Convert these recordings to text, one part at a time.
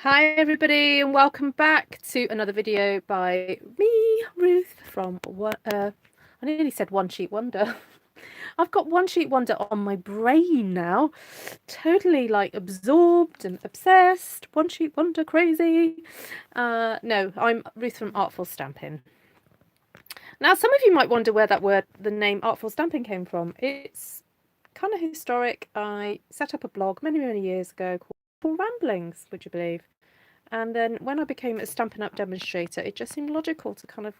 Hi everybody and welcome back to another video by me, Ruth, from I nearly said One Sheet Wonder. I've got One Sheet Wonder on my brain now, totally like absorbed and obsessed, One Sheet Wonder crazy. No, I'm Ruth from Artful Stampin. Now some of you might wonder where the name Artful Stampin came from. It's kind of historic. I set up a blog many years ago called Ramblings, would you believe? And then when I became a Stampin' Up demonstrator, it just seemed logical to kind of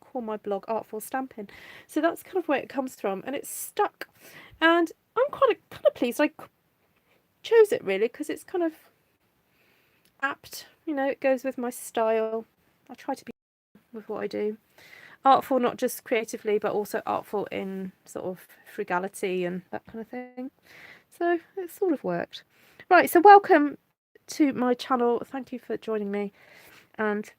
call my blog Artful Stampin'. So that's kind of where it comes from, and it's stuck. And I'm kind of pleased I chose it really because it's kind of apt. You know, it goes with my style. I try to be with what I do. Artful not just creatively, but also artful in sort of frugality and that kind of thing. So it sort of worked. Right, so welcome to my channel. Thank you for joining me. And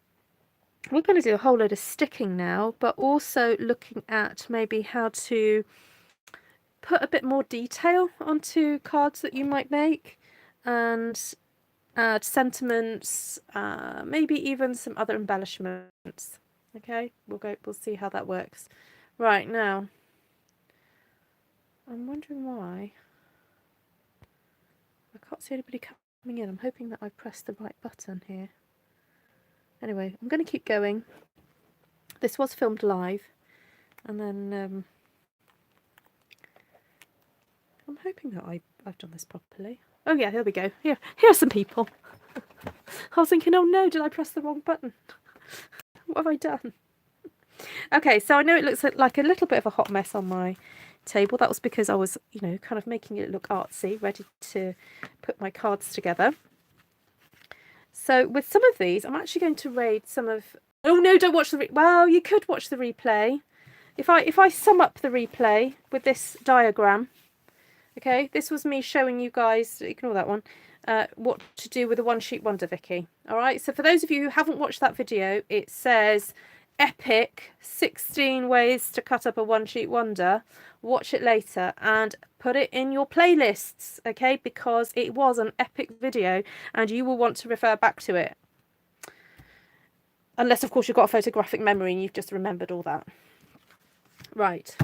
we're going to do a whole load of sticking now, but also looking at maybe how to put a bit more detail onto cards that you might make and add sentiments, maybe even some other embellishments. Okay, we'll see how that works. Right, now I'm wondering why I can't see anybody coming in. I'm hoping that I pressed the right button here. Anyway, I'm going to keep going. This was filmed live, and then I'm hoping that I've done this properly. Oh yeah, here we go. Here are some people. I was thinking, oh no, did I press the wrong button? What have I done? Okay, so I know it looks like a little bit of a hot mess on my table. That was because I was, you know, kind of making it look artsy, ready to put my cards together. So with some of these, I'm actually going to raid some of... Oh no, don't watch the... Well, you could watch the replay. If I sum up the replay with this diagram, okay, this was me showing you guys, ignore that one, what to do with a One Sheet Wonder, Vicky. All right, so for those of you who haven't watched that video, it says epic 16 ways to cut up a One Sheet Wonder. Watch it later and put it in your playlists, okay, because it was an epic video and you will want to refer back to it. Unless, of course, you've got a photographic memory and you've just remembered all that. Right,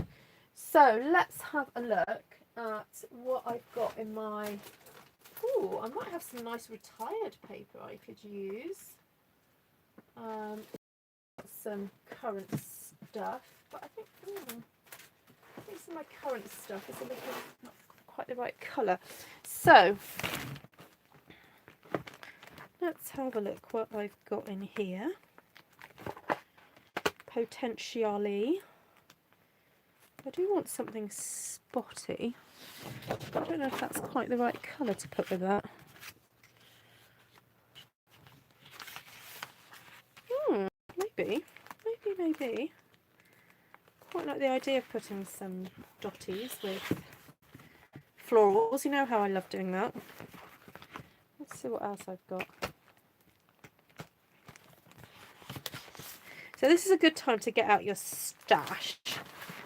so let's have a look at what I've got in my... Oh, I might have some nice retired paper I could use. Some current stuff, but I think some of my current stuff is a little not quite the right colour. So let's have a look what I've got in here. Potentially, I do want something spotty. I don't know if that's quite the right colour to put with that. Maybe. Quite like the idea of putting some dotties with florals. You know how I love doing that. Let's see what else I've got. So this is a good time to get out your stash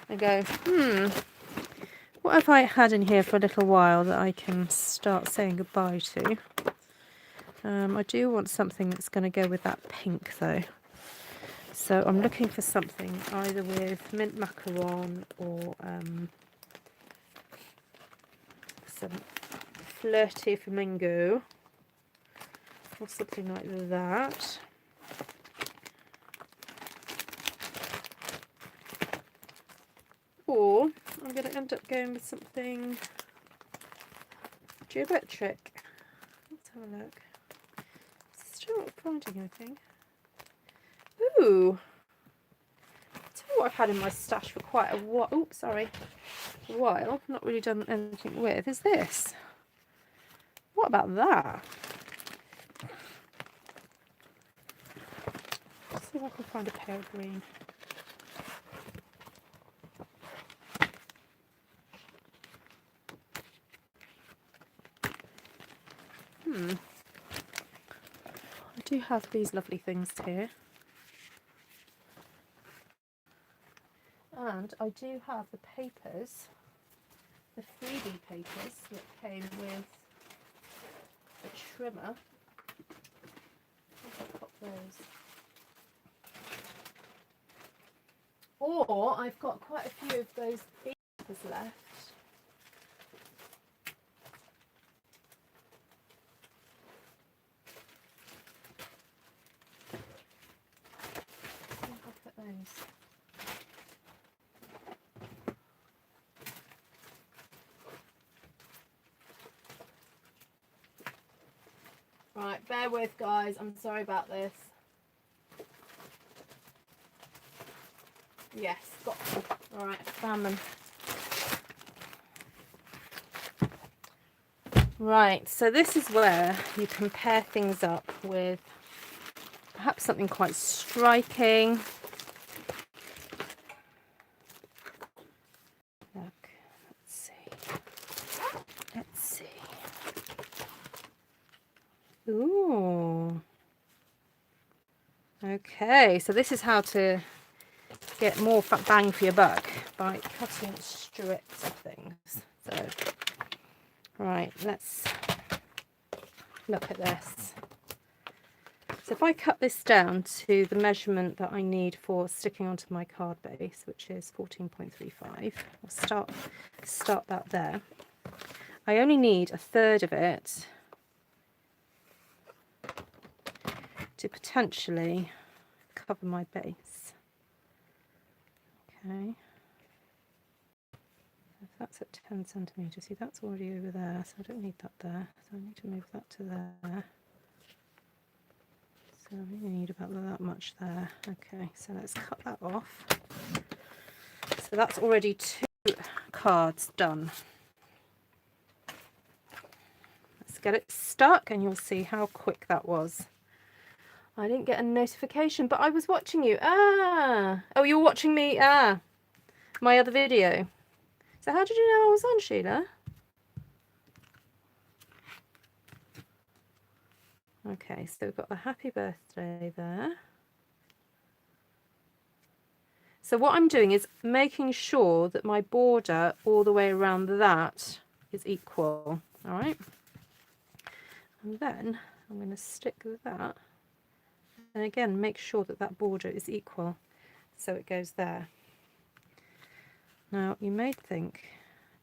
and go, what have I had in here for a little while that I can start saying goodbye to? I do want something that's going to go with that pink though. So I'm looking for something either with mint macaron or some flirty flamingo or something like that. Or I'm going to end up going with something geometric. Let's have a look. Still not finding anything. Ooh. Tell you what I've had in my stash for quite a while. Oh, sorry. A while. Not really done anything with. Is this? What about that? Let's see if I can find a pair of green. I do have these lovely things here. And I do have the papers, the freebie papers that came with a trimmer. those. Or I've got quite a few of those papers left. I'll put those. Right, bear with guys, I'm sorry about this. Yes, got them. Alright, found them. Right, so this is where you compare things up with perhaps something quite striking. Look, let's see. Let's see. Ooh. Okay, so this is how to get more bang for your buck by cutting strips of things. So, right, let's look at this. So if I cut this down to the measurement that I need for sticking onto my card base, which is 14.35, I'll start that there. I only need a third of it to potentially cover my base. Okay. If that's at 10 centimetres, see that's already over there, so I don't need that there. So I need to move that to there. So I really need about that much there. Okay, so let's cut that off. So that's already 2 cards done. Let's get it stuck and you'll see how quick that was. I didn't get a notification, but I was watching you. Ah! Oh, you were watching me? Ah! My other video. So how did you know I was on, Sheila? Okay, so we've got the happy birthday there. So what I'm doing is making sure that my border all the way around that is equal. All right. And then I'm going to stick that. And again, make sure that that border is equal. So it goes there. Now, you may think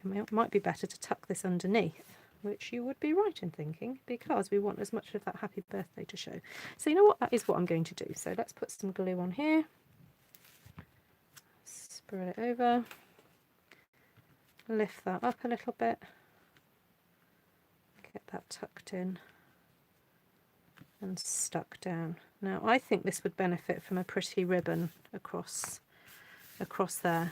it might be better to tuck this underneath, which you would be right in thinking, because we want as much of that happy birthday to show. So you know what? That is what I'm going to do. So let's put some glue on here. Spread it over. Lift that up a little bit. Get that tucked in and stuck down. Now I think this would benefit from a pretty ribbon across there.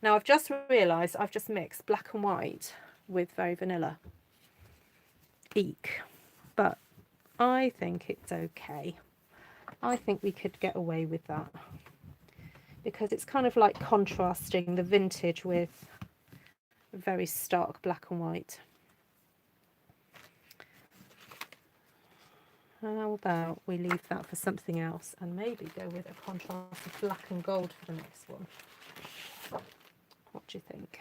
Now I've just realised I've just mixed black and white with very vanilla. Eek. But I think it's okay. I think we could get away with that, because it's kind of like contrasting the vintage with very stark black and white. How about we leave that for something else and maybe go with a contrast of black and gold for the next one? What do you think?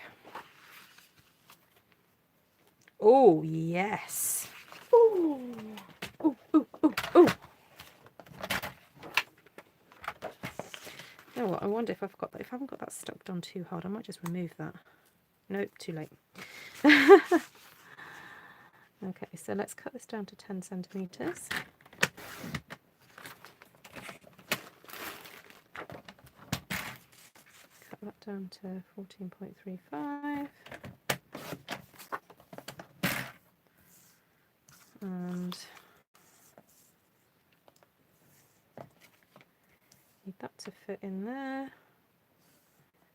Oh, yes. Ooh. Ooh, ooh, ooh, ooh. You know what? I wonder if I haven't got that stuck on too hard, I might just remove that. Nope, too late. Okay, so let's cut this down to 10 centimetres. Cut that down to 14.35. And need that to fit in there.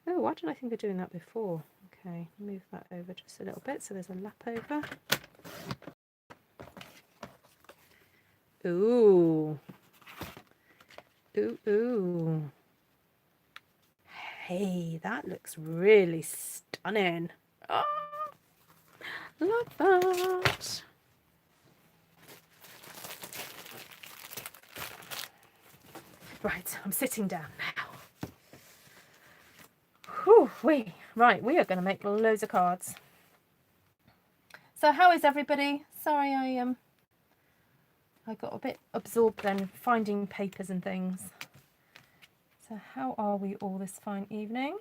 Oh, why didn't I think of doing that before? Okay, move that over just a little bit so there's a lap over. Ooh. Ooh, ooh. Hey, that looks really stunning. Oh, love that. Right, I'm sitting down now. Whew, right, we are going to make loads of cards. So how is everybody? Sorry, I got a bit absorbed then finding papers and things. So how are we all this fine evening?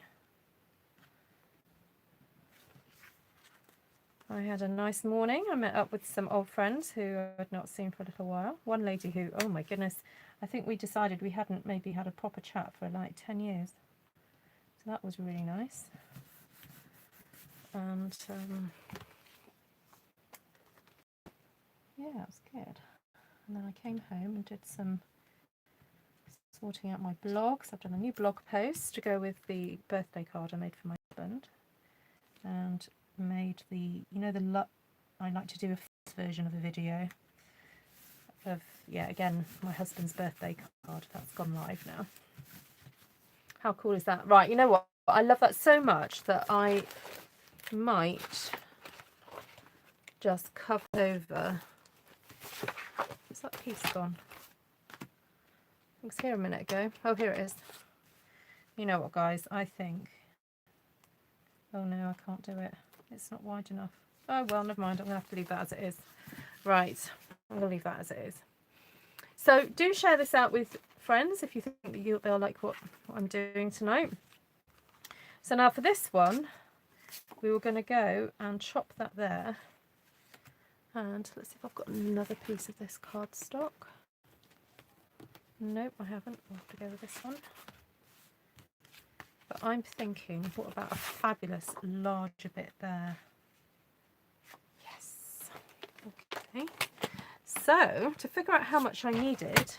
I had a nice morning. I met up with some old friends who I'd not seen for a little while. One lady who, oh my goodness, I think we decided we hadn't maybe had a proper chat for like 10 years. So that was really nice. And yeah, it was good. And then I came home and did some sorting out my blogs. I've done a new blog post to go with the birthday card I made for my husband. And made the, you know, I like to do a first version of a video of, yeah, again, my husband's birthday card. That's gone live now. How cool is that? Right, you know what? I love that so much that I might just cover over. Where's that piece gone? It was here a minute ago. Oh, here it is. You know what, guys? I think... Oh no, I can't do it. It's not wide enough. Oh well, never mind. I'm going to have to leave that as it is. Right, I'm going to leave that as it is. So do share this out with friends if you think that they'll like what I'm doing tonight. So now for this one, we were going to go and chop that there. And let's see if I've got another piece of this cardstock. Nope, I haven't. I'll have to go with this one. But I'm thinking, what about a fabulous larger bit there? Yes. Okay. So, to figure out how much I needed,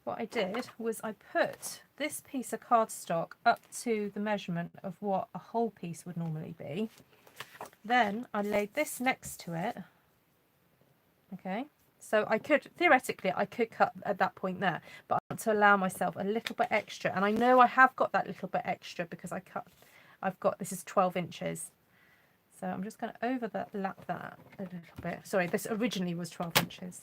what I did was I put this piece of cardstock up to the measurement of what a whole piece would normally be. Then I laid this next to it. Okay. So I could, theoretically, I could cut at that point there, but I want to allow myself a little bit extra. And I know I have got that little bit extra because I've got, this is 12 inches. So I'm just going to overlap that a little bit. Sorry, this originally was 12 inches.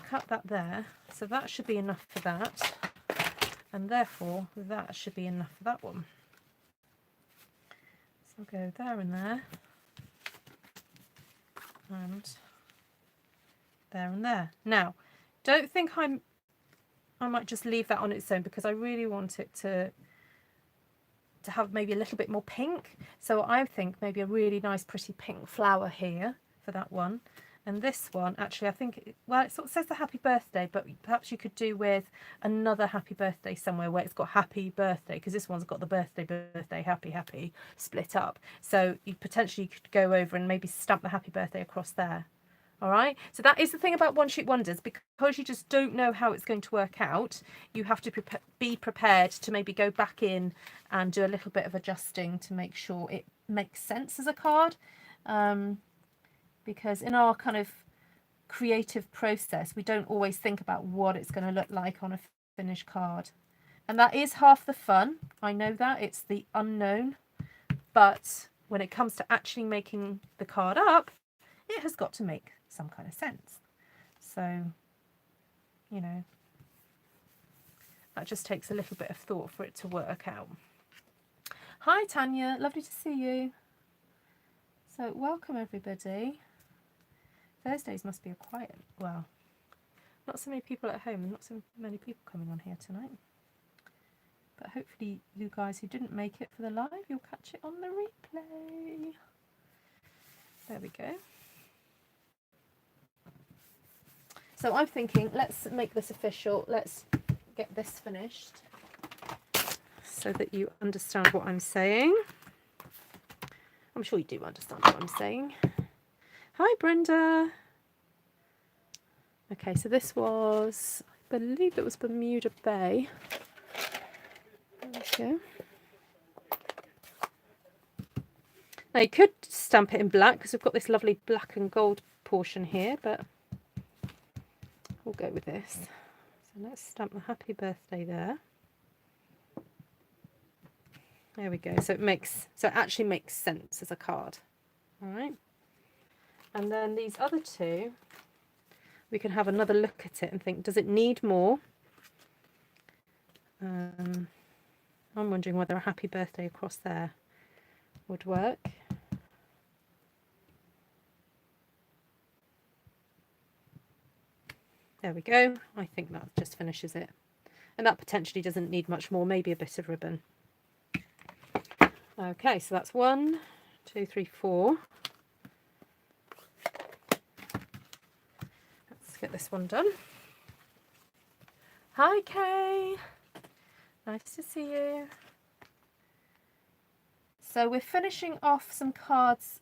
Cut that there. So that should be enough for that. And therefore, that should be enough for that one. So I'll go there and there. And there and there. Now, don't think I might just leave that on its own because I really want it to have maybe a little bit more pink. So I think maybe a really nice pretty pink flower here for that one. And this one, actually, I think, well, it sort of says the happy birthday, but perhaps you could do with another happy birthday somewhere where it's got happy birthday, because this one's got the birthday, happy split up. So you potentially could go over and maybe stamp the happy birthday across there. All right, so that is the thing about one sheet wonders, because you just don't know how it's going to work out. You have to be prepared to maybe go back in and do a little bit of adjusting to make sure it makes sense as a card. Because in our kind of creative process, we don't always think about what it's going to look like on a finished card. And that is half the fun. I know that, it's the unknown. But when it comes to actually making the card up, it has got to make some kind of sense. So, you know, that just takes a little bit of thought for it to work out. Hi Tanya, lovely to see you. So welcome everybody. Thursdays must be a quiet, well, not so many people at home and not so many people coming on here tonight. But hopefully you guys who didn't make it for the live, you'll catch it on the replay. There we go. So I'm thinking, let's make this official. Let's get this finished so that you understand what I'm saying. I'm sure you do understand what I'm saying. Hi, Brenda. Okay, so this was, I believe it was Bermuda Bay. There we go. Now you could stamp it in black because we've got this lovely black and gold portion here, but we'll go with this. So let's stamp the happy birthday there. There we go. So it actually makes sense as a card. All right. And then these other two, we can have another look at it and think, does it need more? I'm wondering whether a happy birthday across there would work. There we go. I think that just finishes it. And that potentially doesn't need much more, maybe a bit of ribbon. Okay, so that's 1, 2, 3, 4. Let's get this one done. Hi, Kay. Nice to see you. So we're finishing off some cards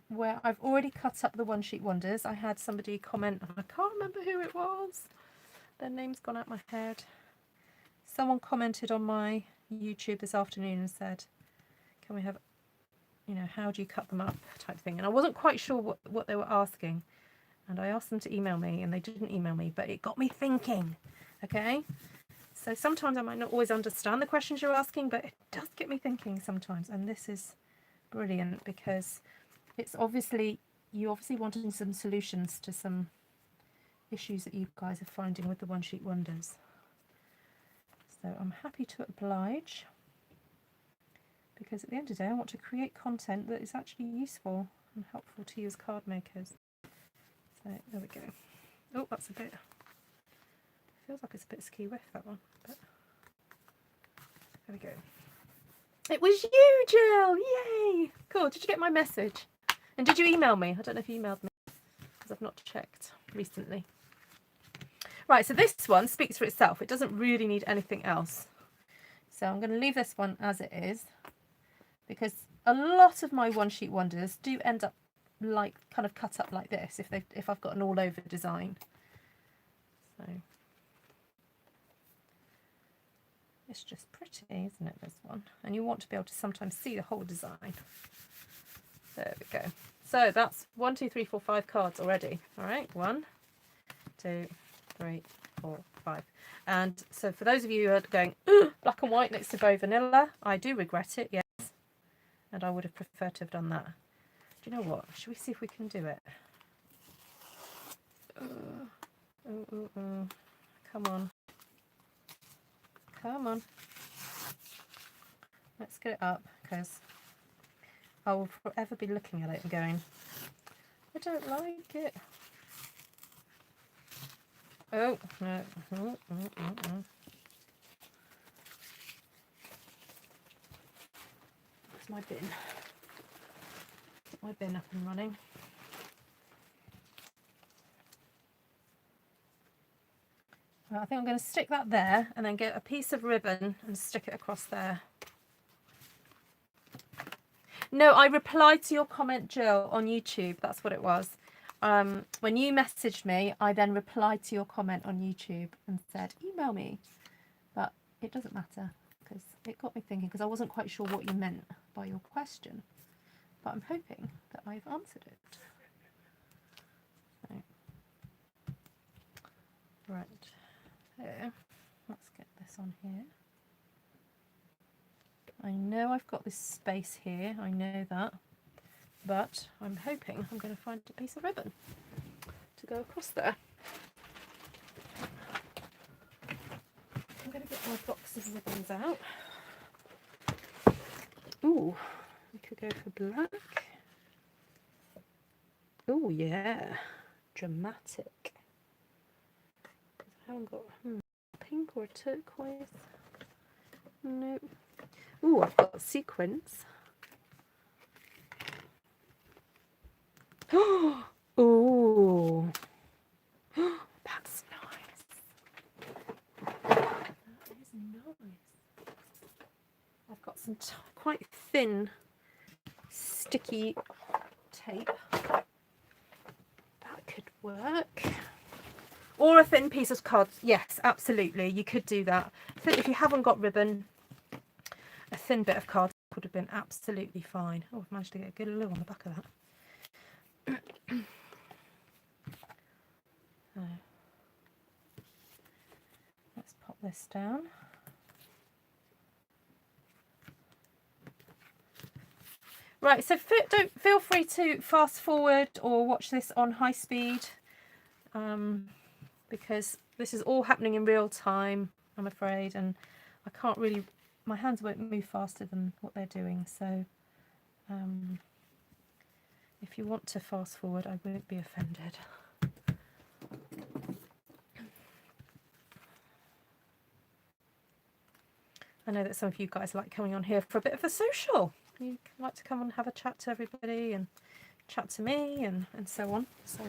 where I've already cut up the one sheet wonders. I had somebody comment, I can't remember who it was. Their name's gone out my head. Someone commented on my YouTube this afternoon and said, can we have, you know, how do you cut them up type thing. And I wasn't quite sure what they were asking. And I asked them to email me and they didn't email me, but it got me thinking. Okay. So sometimes I might not always understand the questions you're asking, but it does get me thinking sometimes. And this is brilliant because it's obviously, you obviously wanting some solutions to some issues that you guys are finding with the one sheet wonders. So I'm happy to oblige because at the end of the day I want to create content that is actually useful and helpful to you as card makers. So there we go. Oh, that's a bit, feels like it's a bit ski whiff, that one, but there we go. It was you, Jill! Yay! Cool. Did you get my message? And did you email me? I don't know if you emailed me because I've not checked recently. Right, so this one speaks for itself. It doesn't really need anything else. So I'm going to leave this one as it is because a lot of my one sheet wonders do end up like kind of cut up like this if I've got an all over design. So it's just pretty, isn't it, this one? And you want to be able to sometimes see the whole design. There we go. So that's 1, 2, 3, 4, 5 cards already. All right, 1, 2, 3, 4, 5. And so for those of you who are going, black and white next to Bow Vanilla, I do regret it, yes. And I would have preferred to have done that. Do you know what? Should we see if we can do it? Come on. Come on. Let's get it up because I will forever be looking at it and going, I don't like it. Oh, no. Where's my bin? Get my bin up and running. Well, I think I'm going to stick that there and then get a piece of ribbon and stick it across there. No, I replied to your comment, Jill, on YouTube. That's what it was. When you messaged me, I then replied to your comment on YouTube and said, email me. But it doesn't matter because it got me thinking because I wasn't quite sure what you meant by your question. But I'm hoping that I've answered it. So, right. There. Let's get this on here. I know I've got this space here. I know that. But I'm hoping I'm going to find a piece of ribbon to go across there. I'm going to get my box of ribbons out. Ooh, we could go for black. Oh yeah, dramatic. I haven't got pink or turquoise. Nope. Ooh, I've got sequins. Oh, that's nice. That is nice. I've got some quite thin, sticky tape. That could work. Or a thin piece of card. Yes, absolutely. You could do that. I think if you haven't got ribbon, a thin bit of card would have been absolutely fine. Oh, I've managed to get a good glue on the back of that. Let's pop this down. Right, so don't feel free to fast forward or watch this on high speed because this is all happening in real time, I'm afraid, and I can't really, my hands won't move faster than what they're doing, so if you want to fast forward, I won't be offended. I know that some of you guys like coming on here for a bit of a social. You like to come and have a chat to everybody and chat to me and so on. So,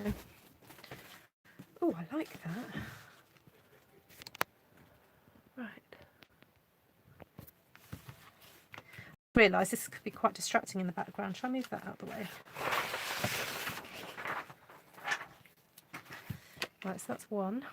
oh, I like that. Right. I realise this could be quite distracting in the background. Shall I move that out of the way? Right, so that's one.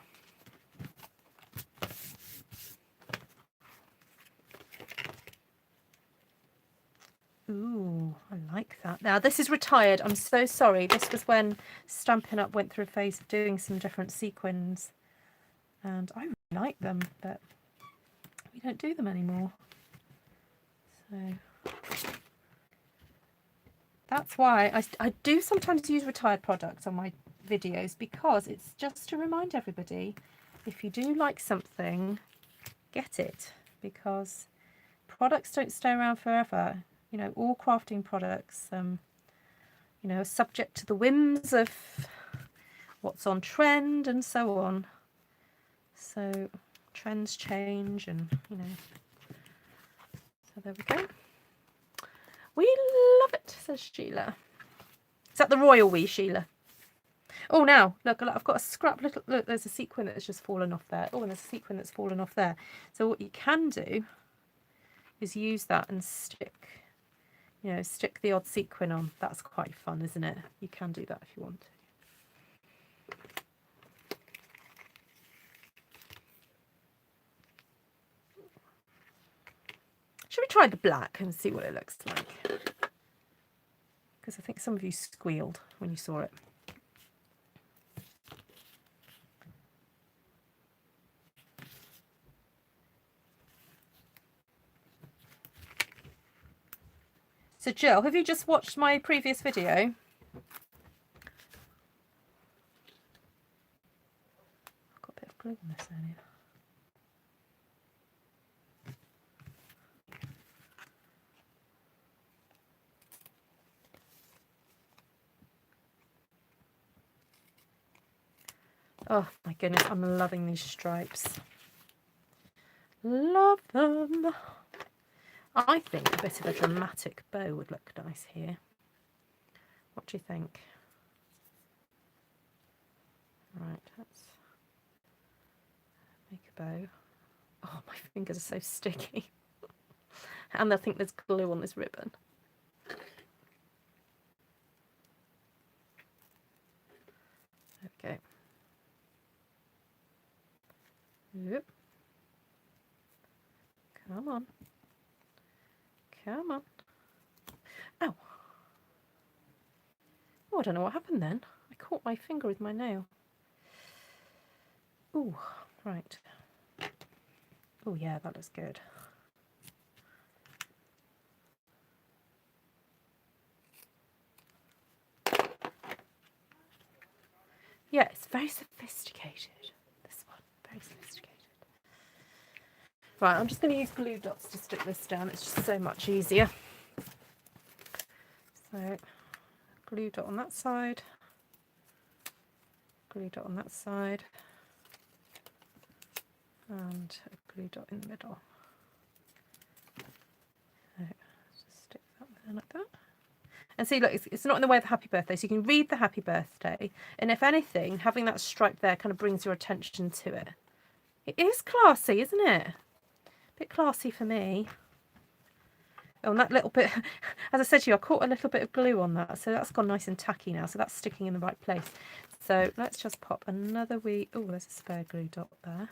Ooh, I like that. Now, this is retired. I'm so sorry. This was when Stampin' Up went through a phase of doing some different sequins. And I really like them, but we don't do them anymore. So that's why I do sometimes use retired products on my videos, because it's just to remind everybody, if you do like something, get it, because products don't stay around forever. You know, all crafting products, you know, are subject to the whims of what's on trend and so on. So trends change, and you know. So there we go. We love it, says Sheila. Is that the royal we, Sheila? Oh, now look, I've got a scrap little. Look, there's a sequin that's just fallen off there. Oh, and there's a sequin that's fallen off there. So what you can do is use that and stick. You know, stick the odd sequin on. That's quite fun, isn't it? You can do that if you want to. Should we try the black and see what it looks like? Because I think some of you squealed when you saw it. So Jill, have you just watched my previous video? I've got a bit of glue on this earlier. Oh my goodness, I'm loving these stripes. Love them. I think a bit of a dramatic bow would look nice here. What do you think? Right, let's make a bow. Oh, my fingers are so sticky. And I think there's glue on this ribbon. Okay. Yep. Come on. Come on. Ow. Oh, I don't know what happened then. I caught my finger with my nail. Ooh, right. Oh yeah, that looks good. Yeah, it's very sophisticated. This one, very sophisticated. Right, I'm just going to use glue dots to stick this down. It's just so much easier. So, glue dot on that side. Glue dot on that side. And a glue dot in the middle. So, just stick that there like that. And see, look, it's not in the way of the happy birthday, so you can read the happy birthday. And if anything, having that stripe there kind of brings your attention to it. It is classy, isn't it? A bit classy for me. Oh, and that little bit, as I said to you, I caught a little bit of glue on that, so that's gone nice and tacky now, so that's sticking in the right place. So let's just pop another wee, oh, there's a spare glue dot there.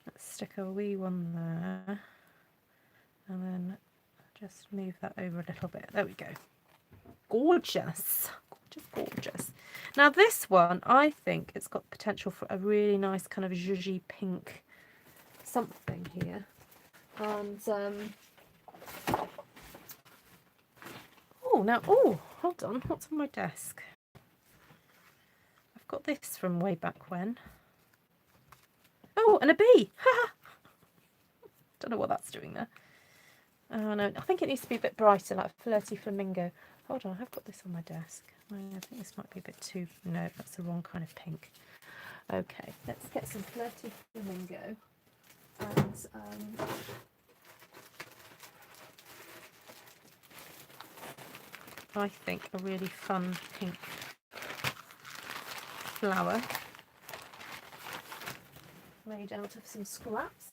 Let's stick a wee one there, and then just move that over a little bit. There we go. Gorgeous. Gorgeous, gorgeous. Now this one, I think it's got potential for a really nice kind of zhuzhy pink something here. And, oh, now, oh, hold on. What's on my desk? I've got this from way back when. Oh, and a bee. Don't know what that's doing there. Oh no, I think it needs to be a bit brighter, like flirty flamingo. Hold on, I've got this on my desk. I think this might be a bit too... No, that's the wrong kind of pink. Okay, let's get some flirty flamingo. and I think a really fun pink flower made out of some scraps.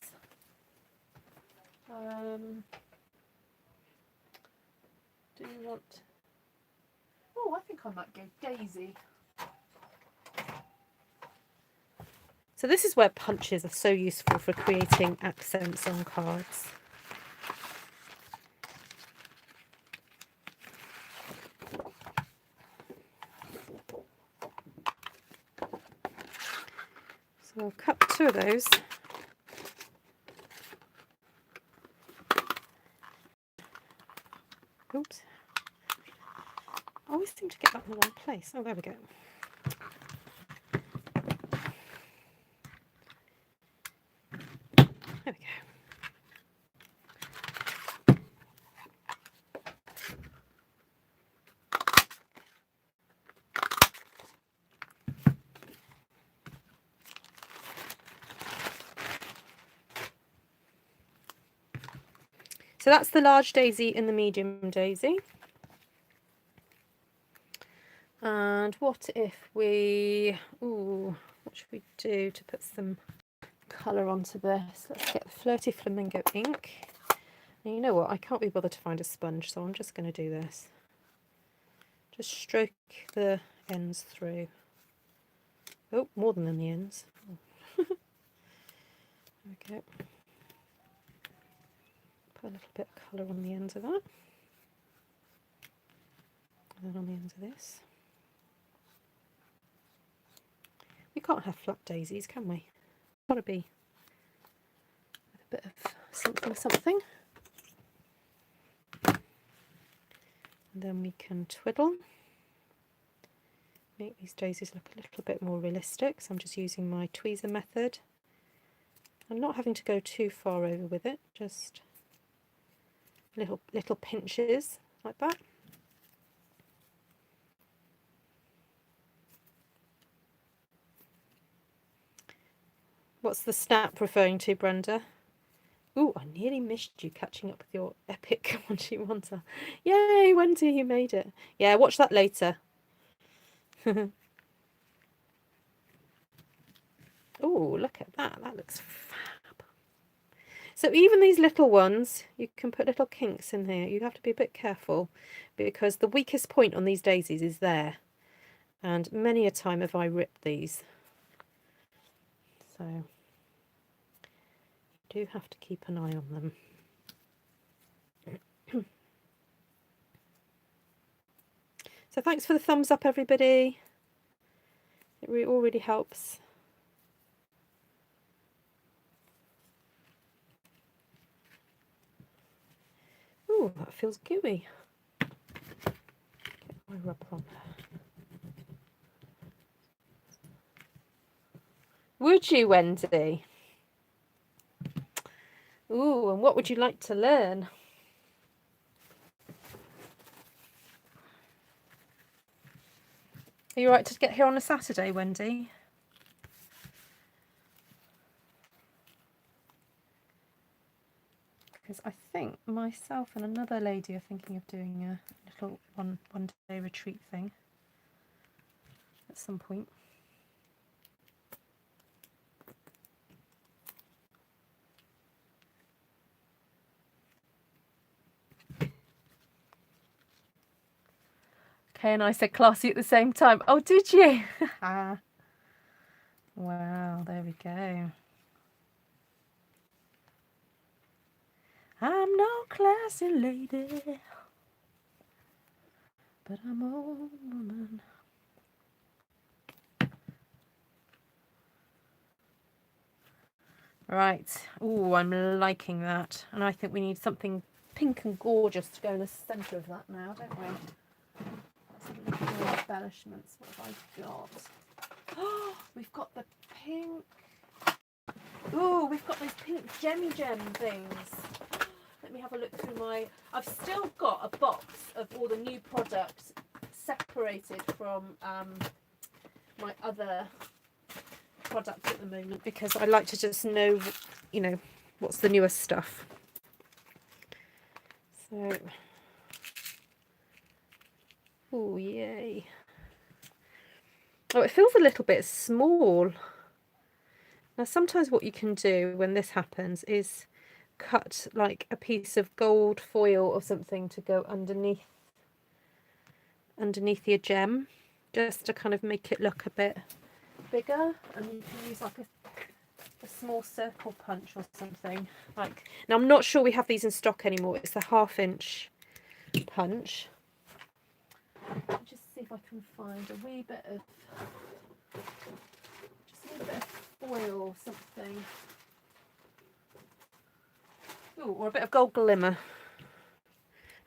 Do you want... Oh, I think I might go daisy. So this is where punches are so useful for creating accents on cards. So I'll cut 2 of those. Oops. I always seem to get that in the wrong place. Oh, there we go. There we go. So that's the large daisy and the medium daisy. And what if we... Ooh, what should we do to put some colour onto this? Let's get the Flirty Flamingo ink. And you know what? I can't be bothered to find a sponge, so I'm just going to do this. Just stroke the ends through. Oh, more than the ends. Okay. Put a little bit of colour on the ends of that. And then on the ends of this. We can't have flat daisies, can we? Got to be with a bit of something, something. And then we can twiddle. Make these daisies look a little bit more realistic. So I'm just using my tweezer method. I'm not having to go too far over with it, just little pinches like that. What's the snap referring to, Brenda? Ooh, I nearly missed you catching up with your epic one-sheet wonder. Yay, Wendy, you made it. Yeah, watch that later. Oh, look at that. That looks fab. So even these little ones, you can put little kinks in here. You have to be a bit careful because the weakest point on these daisies is there. And many a time have I ripped these. So you do have to keep an eye on them. So thanks for the thumbs up, everybody. It all really helps. Ooh, that feels gooey. Get my rubber on there. Would you, Wendy? Ooh, and what would you like to learn? Are you all right to get here on a Saturday, Wendy? Because I think myself and another lady are thinking of doing a little one day retreat thing at some point. Kay and I said classy at the same time. Oh, did you? Wow, there we go. I'm no classy lady, but I'm a woman. Right. Oh, I'm liking that. And I think we need something pink and gorgeous to go in the centre of that now, don't we? Let's have a look at the embellishments. What have I got? Oh, we've got the pink. Oh, we've got those pink gem things. Let me have a look through my... I've still got a box of all the new products separated from my other products at the moment because I like to just know, you know, what's the newest stuff. So, oh yay. Oh, it feels a little bit small. Now sometimes what you can do when this happens is cut like a piece of gold foil or something to go underneath your gem, just to kind of make it look a bit bigger, and you can use like a small circle punch or something. Like, now I'm not sure we have these in stock anymore. It's the 1/2 inch punch. I'll just see if I can find a wee bit of foil or something. Ooh, or a bit of gold glimmer.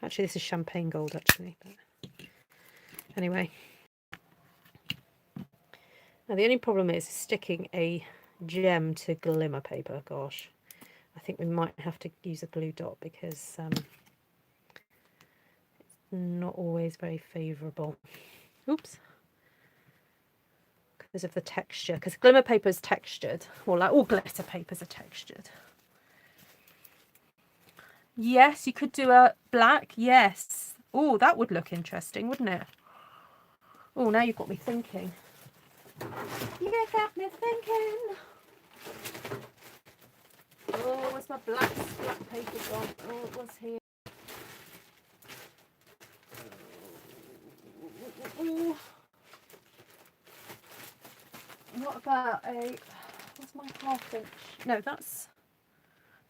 Actually, this is champagne gold, actually. But anyway. Now, the only problem is sticking a gem to glimmer paper. Gosh, I think we might have to use a glue dot because it's not always very favourable. Oops. Because of the texture. Because glimmer paper is textured. Or like all glitter papers are textured. Yes, you could do a black. Yes. Oh, that would look interesting, wouldn't it? Oh, now you've got me thinking. You got me thinking. Oh, where's my black paper gone? Oh, it was here. Oh. What about what's my 1/2 inch? No, that's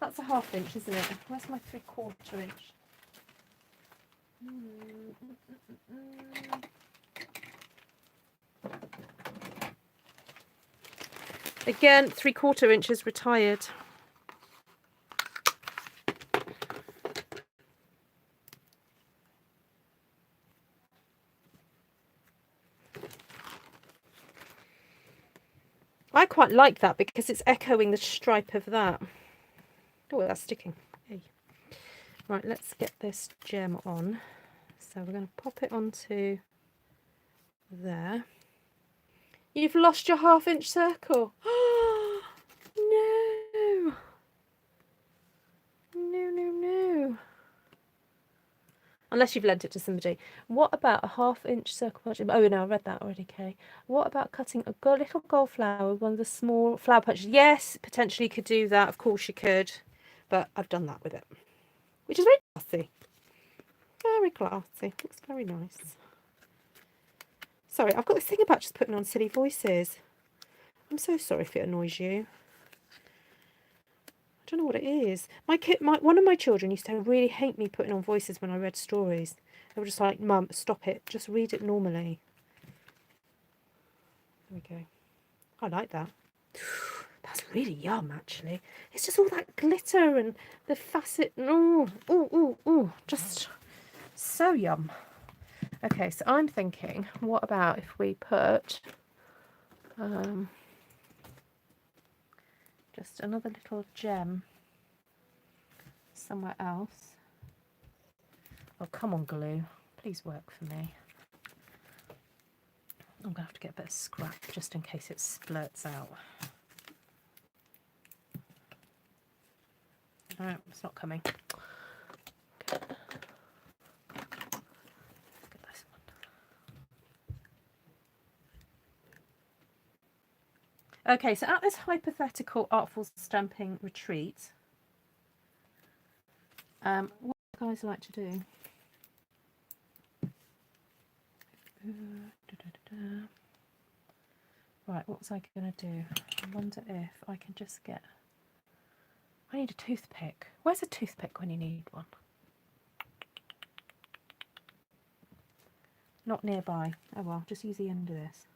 a 1/2 inch, isn't it? Where's my 3/4 inch? Again, 3/4 inches retired. I quite like that because it's echoing the stripe of that. Oh, that's sticking. Hey. Right, let's get this gem on. So we're going to pop it onto there. You've lost your 1/2 inch circle. Oh, no. No. Unless you've lent it to somebody. What about a 1/2 inch circle punch? Oh, no, I read that already, Kay. What about cutting a little gold flower with one of the small flower punches? Yes, potentially you could do that. Of course you could. But I've done that with it. Which is very classy. Very classy. Looks very nice. Sorry, I've got this thing about just putting on silly voices. I'm so sorry if it annoys you. I don't know what it is. One of my children used to really hate me putting on voices when I read stories. They were just like, Mum, stop it. Just read it normally. There we go. I like that. That's really yum, actually. It's just all that glitter and the facet. Oh, just so yum. Okay, so I'm thinking, what about if we put just another little gem somewhere else. Oh, come on, glue. Please work for me. I'm going to have to get a bit of scrap just in case it splurts out. No, it's not coming. Okay. Let's get this one. Okay, so at this hypothetical artful stamping retreat, what do you guys like to do? Right, what was I going to do? I wonder if I can just get... I need a toothpick. Where's a toothpick when you need one? Not nearby. Oh well, just use the end of this.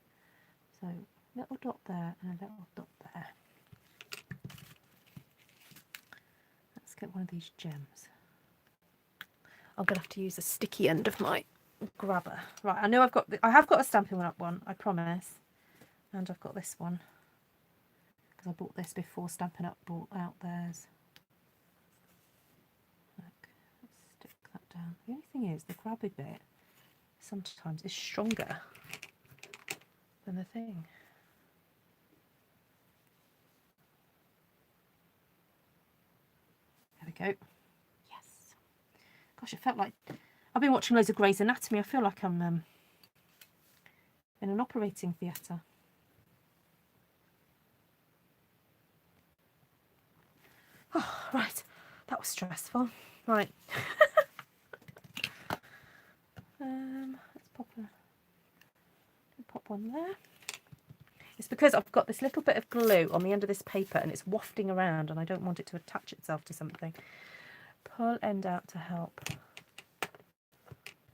So, little dot there and a little dot there. Let's get one of these gems. I'm going to have to use the sticky end of my grabber. Right, I know I have got a Stampin' Up one, I promise. And I've got this one. Because I bought this before Stampin' Up brought out theirs. Look, let's stick that down. The only thing is, the grabby bit sometimes is stronger than the thing. go. Yes. Gosh, it felt like I've been watching loads of Grey's Anatomy. I feel like I'm in an operating theatre. Oh, right. That was stressful. Right. Let's pop one there. It's because I've got this little bit of glue on the end of this paper and it's wafting around and I don't want it to attach itself to something. Pull end out to help.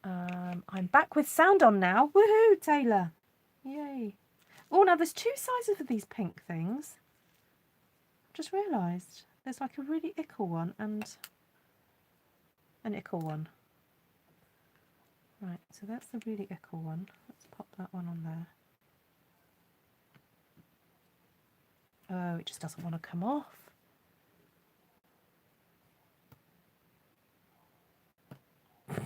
I'm back with sound on now. Woohoo, Taylor. Yay. Oh, now there's two sizes of these pink things. I've just realised there's like a really ickle one and an ickle one. Right, so that's the really ickle one. Let's pop that one on there. Oh, it just doesn't want to come off. It's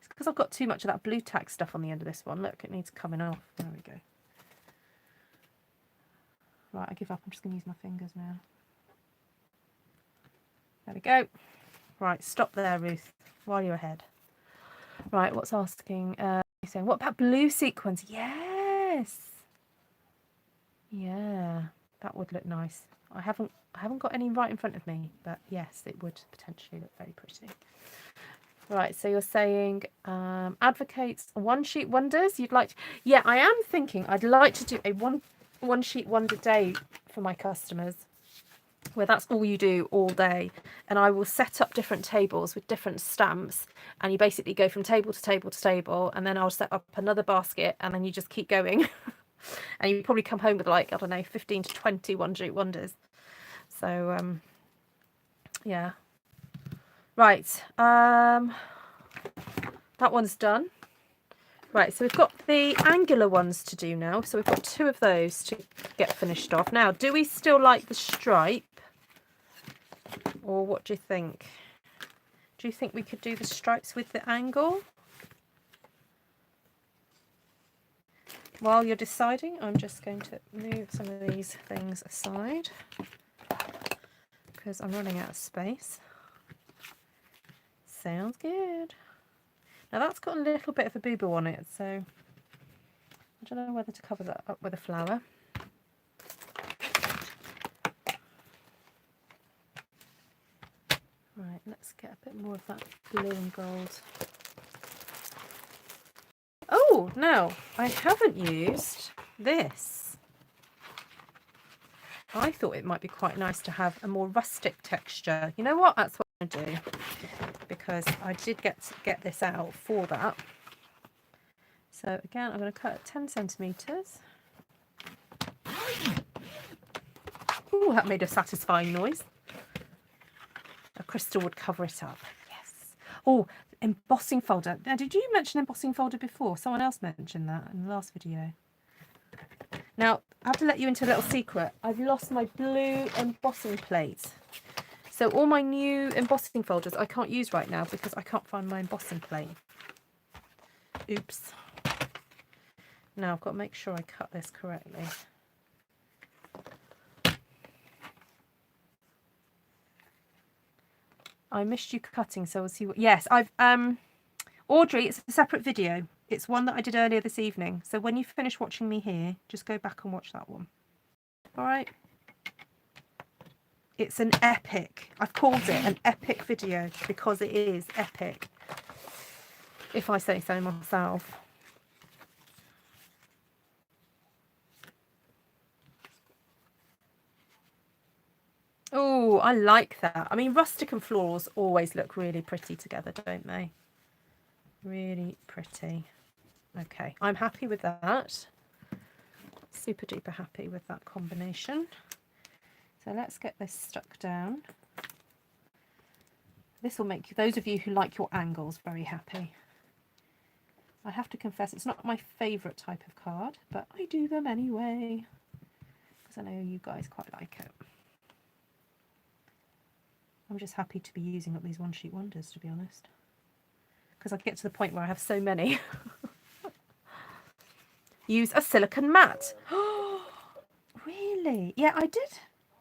because I've got too much of that blue tack stuff on the end of this one. Look, it needs coming off. There we go. Right, I give up. I'm just going to use my fingers now. There we go. Right, stop there, Ruth, while you're ahead. Right, what's asking? He's saying, what about blue sequins? Yes. Yeah, that would look nice. I haven't got any right in front of me, but yes, it would potentially look very pretty. Right, so you're saying advocates one sheet wonders. You'd like to, yeah, I am thinking I'd like to do a one sheet wonder day for my customers, where that's all you do all day, and I will set up different tables with different stamps, and you basically go from table to table to table, and then I'll set up another basket, and then you just keep going. And you probably come home with like, I don't know, 15 to 20 one sheet wonders. So yeah, right, that one's done. Right, so we've got the angular ones to do now. So we've got two of those to get finished off. Now, do we still like the stripe? Or what do you think? Do you think we could do the stripes with the angle? While you're deciding, I'm just going to move some of these things aside because I'm running out of space. Sounds good. Now that's got a little bit of a boo-boo on it, so I don't know whether to cover that up with a flower. Right, let's get a bit more of that blue and gold. Oh, no, I haven't used this. I thought it might be quite nice to have a more rustic texture. You know what? That's what I'm going to do, because I did get this out for that. So again, I'm going to cut at 10 centimetres. Oh, that made a satisfying noise. A crystal would cover it up. Yes. Oh, embossing folder. Now, did you mention embossing folder before? Someone else mentioned that in the last video. Now, I have to let you into a little secret. I've lost my blue embossing plate. So all my new embossing folders I can't use right now because I can't find my embossing plate. Oops. Now I've got to make sure I cut this correctly. I missed you cutting, so we'll see what... Yes, I've... Audrey, it's a separate video. It's one that I did earlier this evening. So when you finish watching me here, just go back and watch that one. All right? It's an epic. I've called it an epic video because it is epic, if I say so myself. Oh, I like that. I mean, rustic and florals always look really pretty together, don't they? Really pretty. Okay, I'm happy with that. Super duper happy with that combination. So let's get this stuck down. This will make those of you who like your angles very happy. I have to confess, it's not my favourite type of card, but I do them anyway, because I know you guys quite like it. I'm just happy to be using up these one sheet wonders, to be honest, because I get to the point where I have so many. Use a silicone mat. Oh, really? Yeah, I did.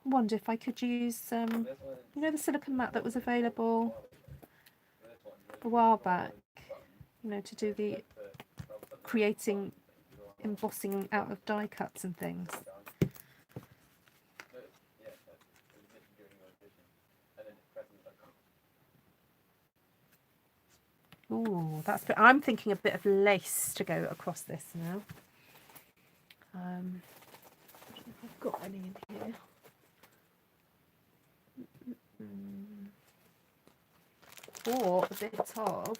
wonder if I could use, you know, the silicone mat that was available a while back, you know, to do the creating embossing out of die cuts and things. Ooh, that's. I'm thinking a bit of lace to go across this now. I don't know if I've got any in here. Or a bit of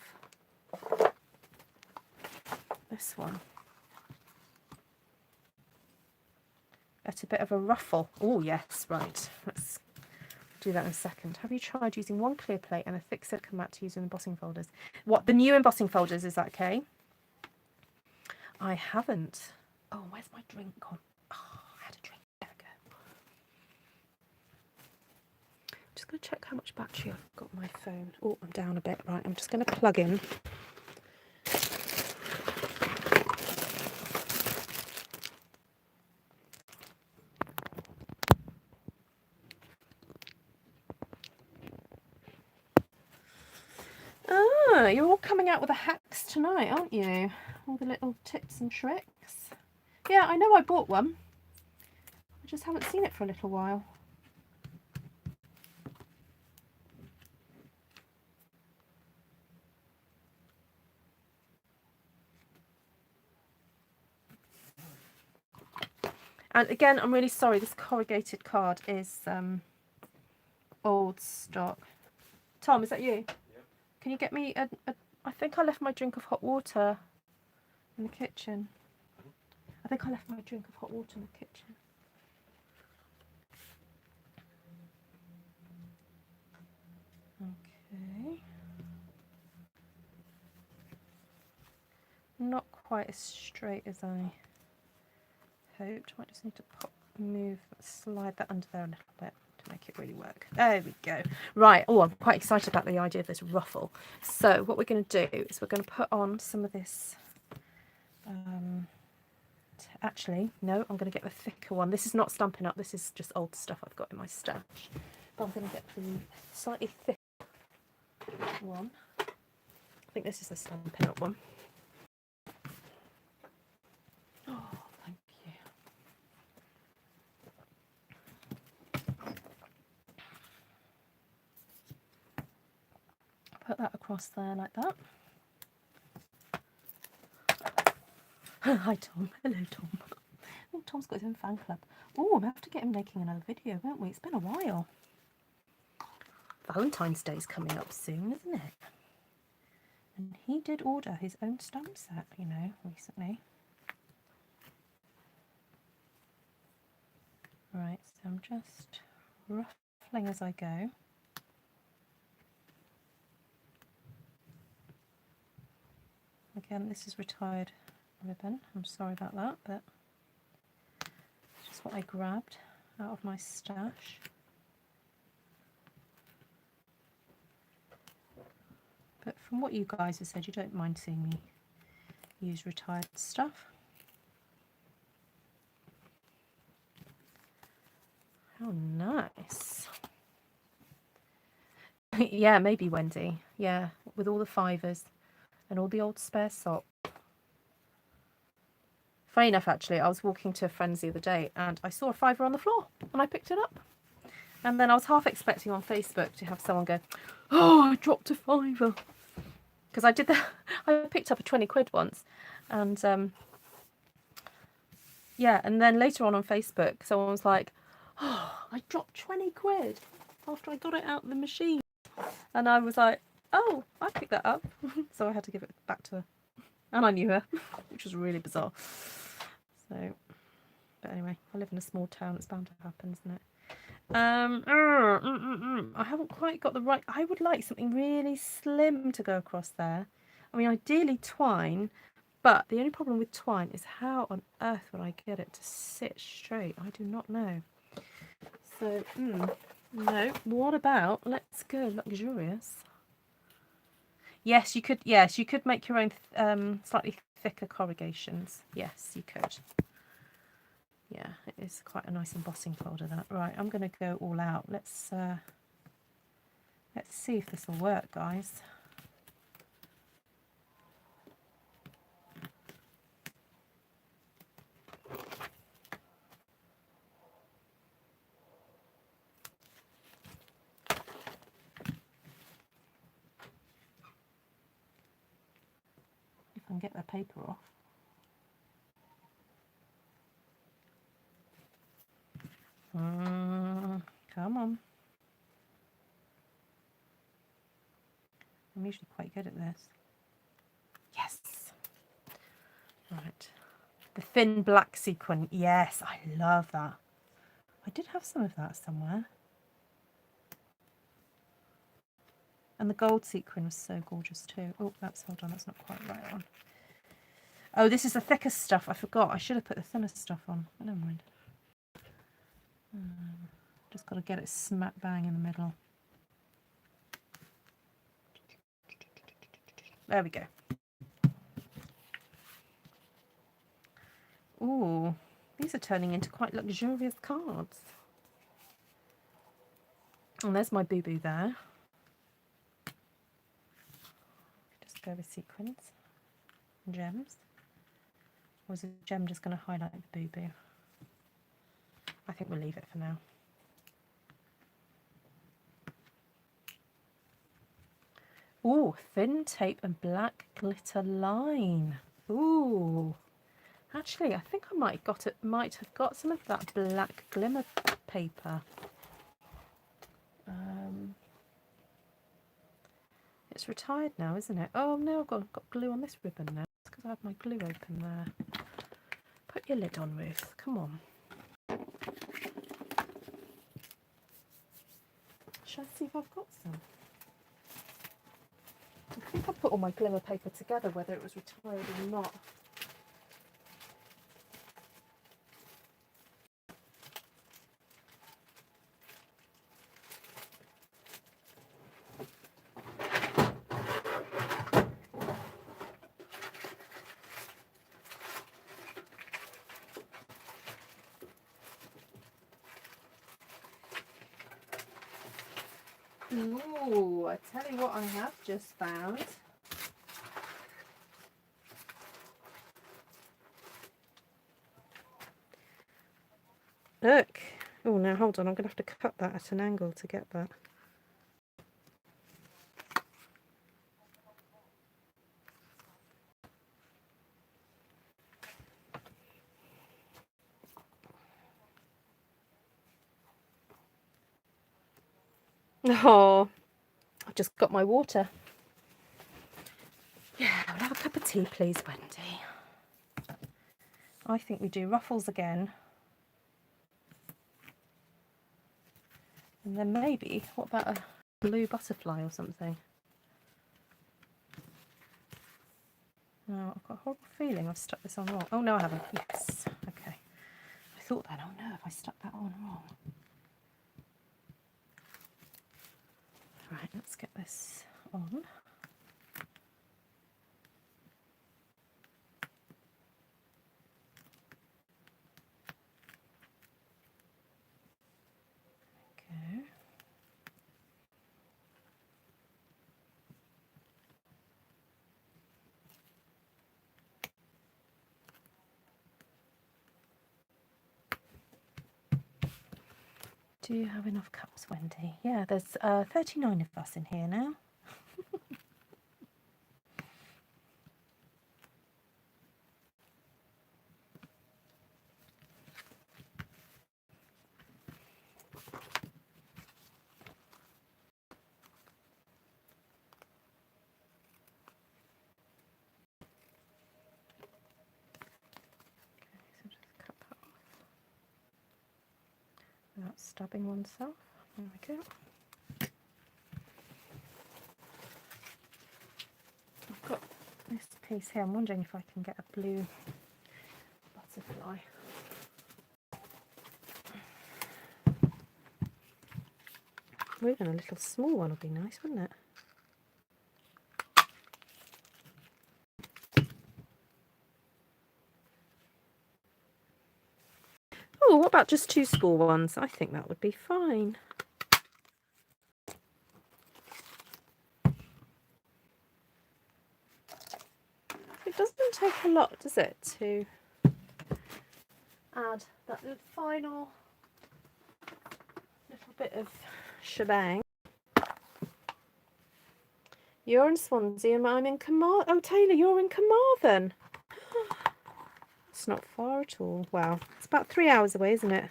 this one. Get a bit of a ruffle. Oh yes, right. Let's do that in a second. Have you tried using one clear plate and a thick silicone mat to use in embossing folders? What, the new embossing folders, is that okay? I haven't. Oh, where's my drink gone? Oh, I had a drink. There we go. Just going to check how much battery I've got on my phone. Oh, I'm down a bit. Right, I'm just going to plug in. Ah, you're all coming out with the hacks tonight, aren't you? All the little tips and tricks. Yeah, I know I bought one. I just haven't seen it for a little while. And again, I'm really sorry, this corrugated card is old stock. Tom, is that you? Yep. Can you get me a... I think I left my drink of hot water in the kitchen. I think I left my drink of hot water in the kitchen. Okay. Not quite as straight as I hoped. Might just need to slide that under there a little bit to make it really work. There we go. Right. Oh, I'm quite excited about the idea of this ruffle. So what we're going to do is we're going to put on some of this. Actually, no, I'm going to get the thicker one. This is not Stampin' Up. This is just old stuff I've got in my stash. But I'm going to get the slightly thicker one. I think this is the Stampin' Up one. Oh, thank you. Put that across there like that. Hi Tom. Hello Tom. Oh, Tom's got his own fan club. Oh, we'll have to get him making another video, won't we? It's been a while. Valentine's Day's coming up soon, isn't it? And he did order his own stamp set, you know, recently. Right, so I'm just ruffling as I go. Again, this is retired ribbon. I'm sorry about that, but it's just what I grabbed out of my stash. But from what you guys have said, you don't mind seeing me use retired stuff. How nice. Yeah, maybe Wendy. Yeah, with all the fivers and all the old spare sock. Funny enough, actually, I was walking to a friend's the other day and I saw a fiver on the floor and I picked it up. And then I was half expecting on Facebook to have someone go, oh, I dropped a fiver. Because I did that. I picked up a 20 quid once. And yeah, and then later on Facebook, someone was like, oh, I dropped 20 quid after I got it out of the machine. And I was like, oh, I picked that up. So I had to give it back to her. And I knew her, which was really bizarre. So, but anyway, I live in a small town. It's bound to happen, isn't it? I haven't quite got the right... I would like something really slim to go across there. I mean, ideally twine, but the only problem with twine is how on earth would I get it to sit straight? I do not know. So, no. What about, let's go luxurious. Yes, you could. Yes, you could make your own slightly thicker corrugations. Yes, you could. Yeah, it is quite a nice embossing folder, that. Right, I'm going to go all out. Let's see if this will work, guys. If I can get the paper off. Come on. I'm usually quite good at this. Yes. Right. The thin black sequin. Yes, I love that. I did have some of that somewhere. And the gold sequin was so gorgeous too. Oh, hold on, that's not quite right on. Oh, this is the thickest stuff. I forgot. I should have put the thinnest stuff on. But never mind. Just got to get it smack bang in the middle. There we go. Ooh, these are turning into quite luxurious cards. And there's my boo-boo there. Just go with sequins and gems. Or is a gem just going to highlight the boo-boo? I think we'll leave it for now. Ooh, thin tape and black glitter line. Ooh. Actually, I think I might have got some of that black glimmer paper. It's retired now, isn't it? Oh no, I've got glue on this ribbon now. It's because I have my glue open there. Put your lid on, Ruth. Come on. Shall I see if I've got some? I think I put all my glimmer paper together, whether it was retired or not. Ooh, I tell you what I have just found. Look. Oh, now hold on. I'm going to have to cut that at an angle to get that. Oh, I've just got my water. Yeah, I'll have a cup of tea, please, Wendy. I think we do ruffles again. And then maybe, what about a blue butterfly or something? No, I've got a horrible feeling I've stuck this on wrong. Oh, no, I haven't. Yes. Okay. I thought that. Oh, no, have I stuck that on wrong? Right, let's get this on. Okay. Do you have enough cups, Wendy? Yeah, there's 39 of us in here now. So just cut that off without stabbing oneself. There we go. I've got this piece here. I'm wondering if I can get a blue butterfly. Even a little small one would be nice, wouldn't it? What about just 2 small ones? I think that would be fine. It doesn't take a lot, does it, to add that final little bit of shebang. You're in Swansea and I'm in Carmarthen. Oh, Taylor, you're in Carmarthen. It's not far at all. Wow, it's about 3 hours away, isn't it?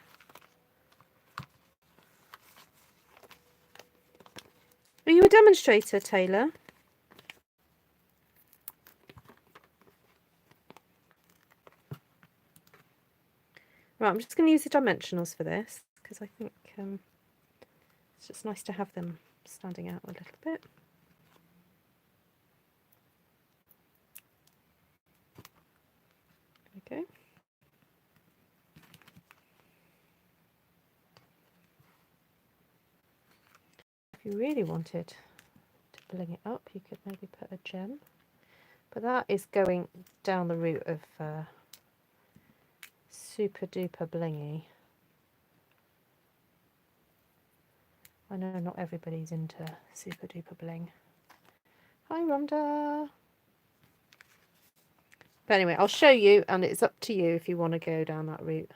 Are you a demonstrator, Taylor? Right, I'm just going to use the dimensionals for this because I think it's just nice to have them standing out a little bit. There we go. If you really wanted to bling it up, you could maybe put a gem, but that is going down the route of super duper blingy. I know not everybody's into super duper bling. Hi Rhonda. But anyway, I'll show you, and it's up to you if you want to go down that route.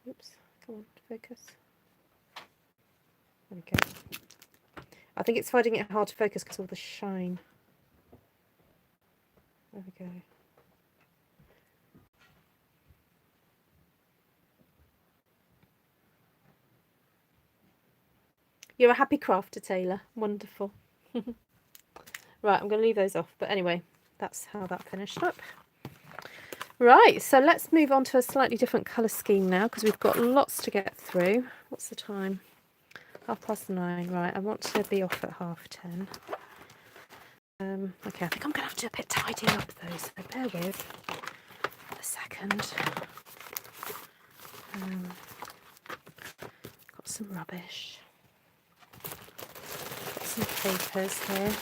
Oops, come on, focus. There we go. I think it's finding it hard to focus because of all the shine. There we go. You're a happy crafter, Taylor. Wonderful. Right, I'm going to leave those off. But anyway, that's how that finished up. Right, so let's move on to a slightly different colour scheme now because we've got lots to get through. What's the time? 9:30. Right, I want to be off at 10:30. Okay, I think I'm going to have to do a bit tidying up though, so bear with a second. Got some rubbish. Got some papers here.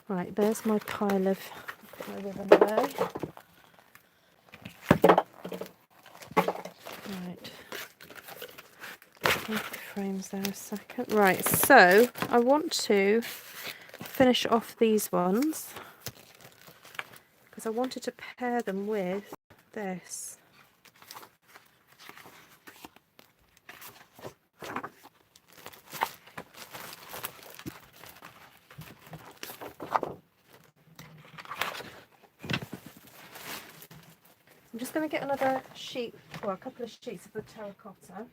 Right, there's my pile of, put my ribbon away. Right, leave the frames there a second. Right, so I want to finish off these ones because I wanted to pair them with this. I'm just going to get another sheet, well, a couple of sheets of the terracotta.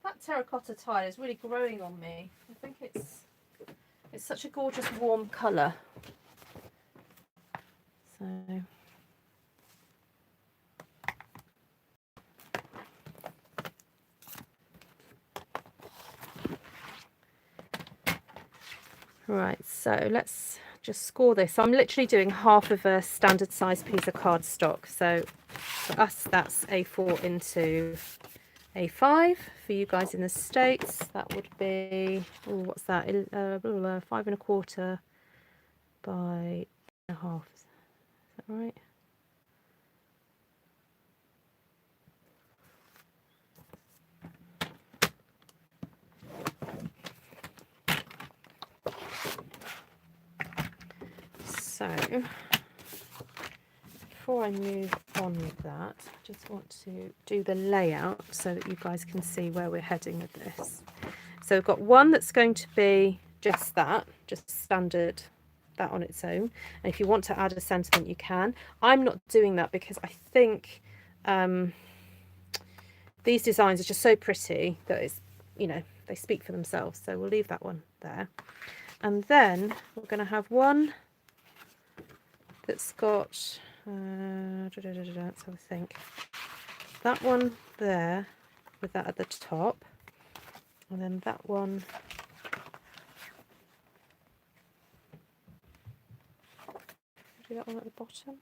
That terracotta tile is really growing on me. I think it's such a gorgeous warm colour. So right, so let's just score this. So I'm literally doing half of a standard size piece of cardstock. So for us, that's A4 into A5. For you guys in the States, that would be, oh, what's that? 5 1/4 by 1/2. Is that right? So before I move on with that, I just want to do the layout so that you guys can see where we're heading with this. So we've got one that's going to be just that, just standard, that on its own. And if you want to add a sentiment, you can. I'm not doing that because I think these designs are just so pretty that it's, you know, they speak for themselves. So we'll leave that one there. And then we're going to have one that's got, let's have a think. That one there with that at the top. And then that one do that one at the bottom.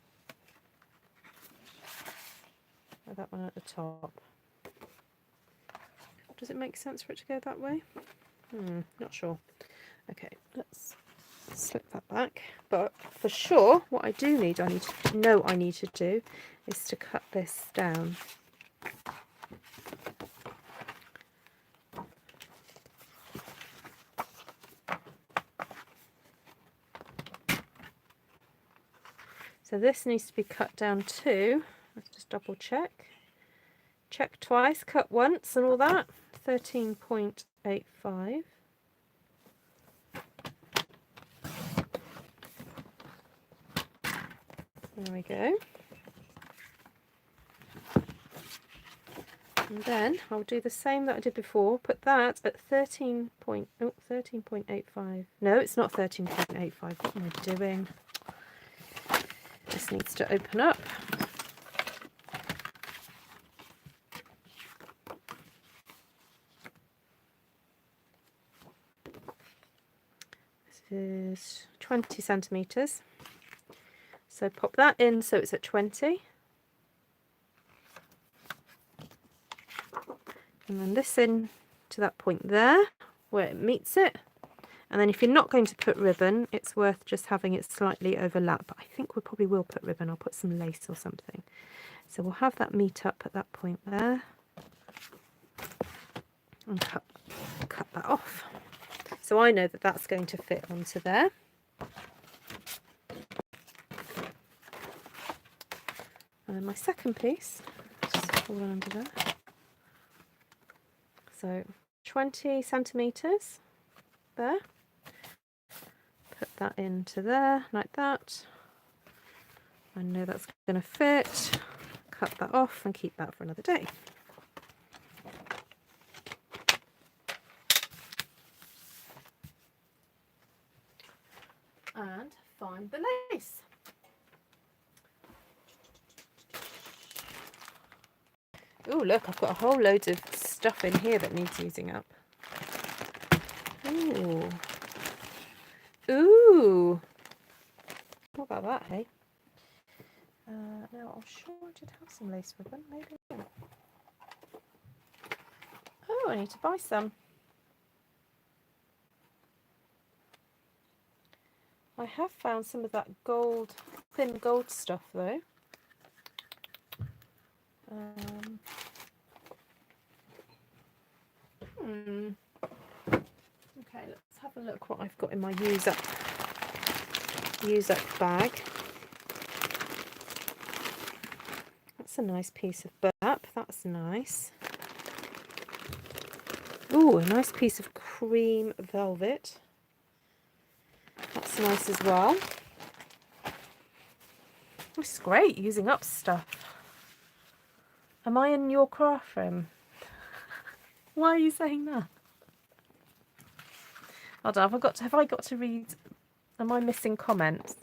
Or that one at the top. Does it make sense for it to go that way? Not sure. Okay, let's slip that back. But for sure, what I do need, I need to do is to cut this down. So this needs to be cut down too. Let's just double check. Check twice, cut once and all that. 13.85. There we go. And then I'll do the same that I did before. Put that at 13.85. No, it's not 13.85. What am I doing? This needs to open up. This is 20 centimetres. So pop that in so it's at 20. And then this in to that point there where it meets it. And then if you're not going to put ribbon, it's worth just having it slightly overlap. But I think we probably will put ribbon. I'll put some lace or something. So we'll have that meet up at that point there. And cut that off. So I know that that's going to fit onto there. And then my second piece, just fall under there. So 20 centimetres there. Put that into there like that. I know that's going to fit. Cut that off and keep that for another day. And find the lace. Oh, look, I've got a whole load of stuff in here that needs using up. Ooh. Ooh. What about that, hey? No, I'm sure I did have some lace ribbon. Maybe not. Oh, I need to buy some. I have found some of that gold, thin gold stuff though. Okay, let's have a look what I've got in my use up bag. That's a nice piece of burlap. That's nice. Ooh, a nice piece of cream velvet. That's nice as well. This is great, using up stuff. Am I in your craft room? Why are you saying that? Hold on, have I got to read? Am I missing comments?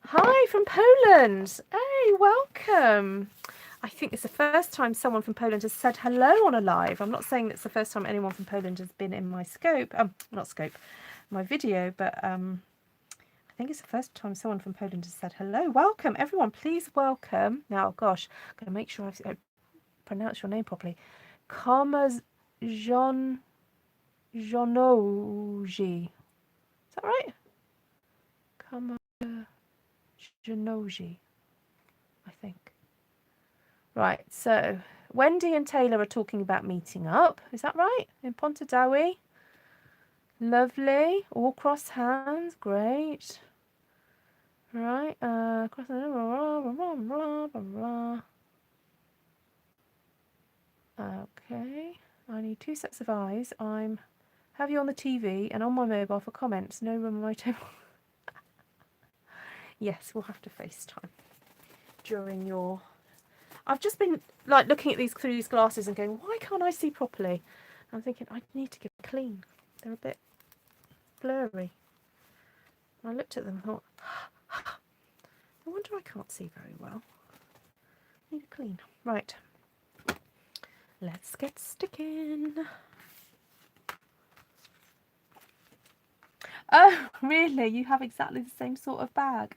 Hi from Poland. Hey, welcome. I think it's the first time someone from Poland has said hello on a live. I'm not saying it's the first time anyone from Poland has been in my scope. My video, but I think it's the first time someone from Poland has said hello. Welcome, everyone. Please welcome. Now, gosh, I'm going to make sure I pronounce your name properly. Jonoji. Is that right? Jonoji, I think. Right, so Wendy and Taylor are talking about meeting up. Is that right? In Pontardawe. Lovely. All cross hands. Great. Right. Cross hands. Okay. I need 2 sets of eyes. Have you on the TV and on my mobile for comments. No room on my table. Yes, we'll have to FaceTime during your... I've just been like looking at through these glasses and going, why can't I see properly? I'm thinking I need to get clean. They're a bit blurry. And I looked at them and thought, no wonder I can't see very well. Need a clean. Right. Let's get sticking. Oh, really? You have exactly the same sort of bag?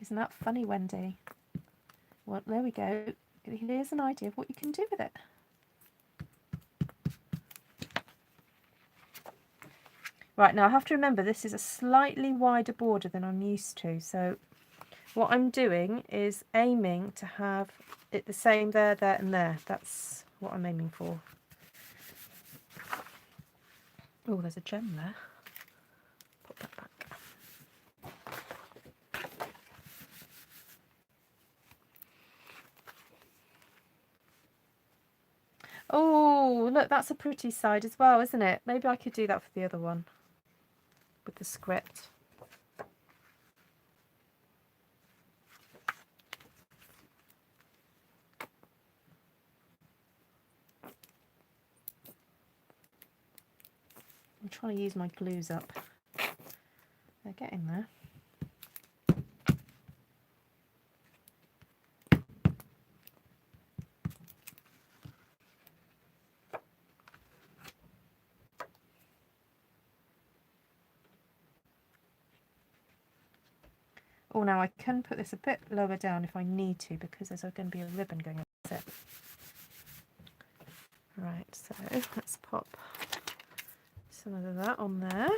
Isn't that funny, Wendy? Well, there we go. Here's an idea of what you can do with it. Right, now I have to remember this is a slightly wider border than I'm used to, so what I'm doing is aiming to have it the same there, there and there. That's what I'm aiming for. Oh, there's a gem there. Put that back. Oh, look, that's a pretty side as well, isn't it? Maybe I could do that for the other one with the script. I'm trying to use my glues up. They're getting there. Oh, now I can put this a bit lower down if I need to, because there's going to be a ribbon going across it. Right, so let's pop some of that on there.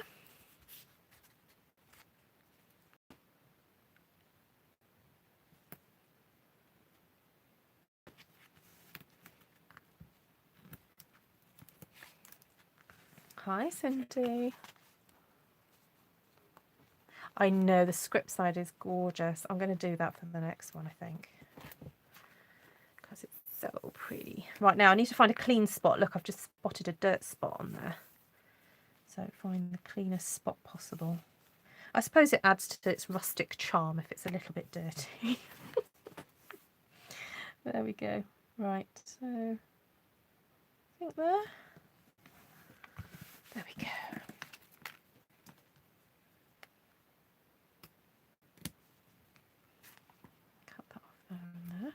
Hi, Cindy. I know the script side is gorgeous. I'm going to do that for the next one, I think, because it's so pretty. Right, now I need to find a clean spot. Look, I've just spotted a dirt spot on there. So find the cleanest spot possible. I suppose it adds to its rustic charm if it's a little bit dirty. There we go. Right, so I think there. There we go. Cut that off there and there.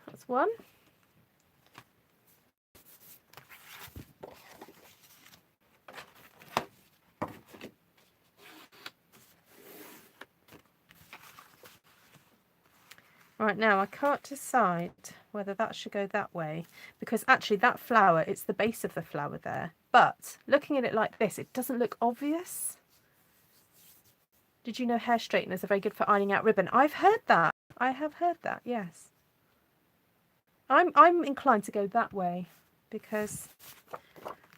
That's one. Right, now I can't decide whether that should go that way, because actually that flower, it's the base of the flower there. But looking at it like this, it doesn't look obvious. Did you know hair straighteners are very good for ironing out ribbon? I've heard that. I have heard that, yes. I'm inclined to go that way, because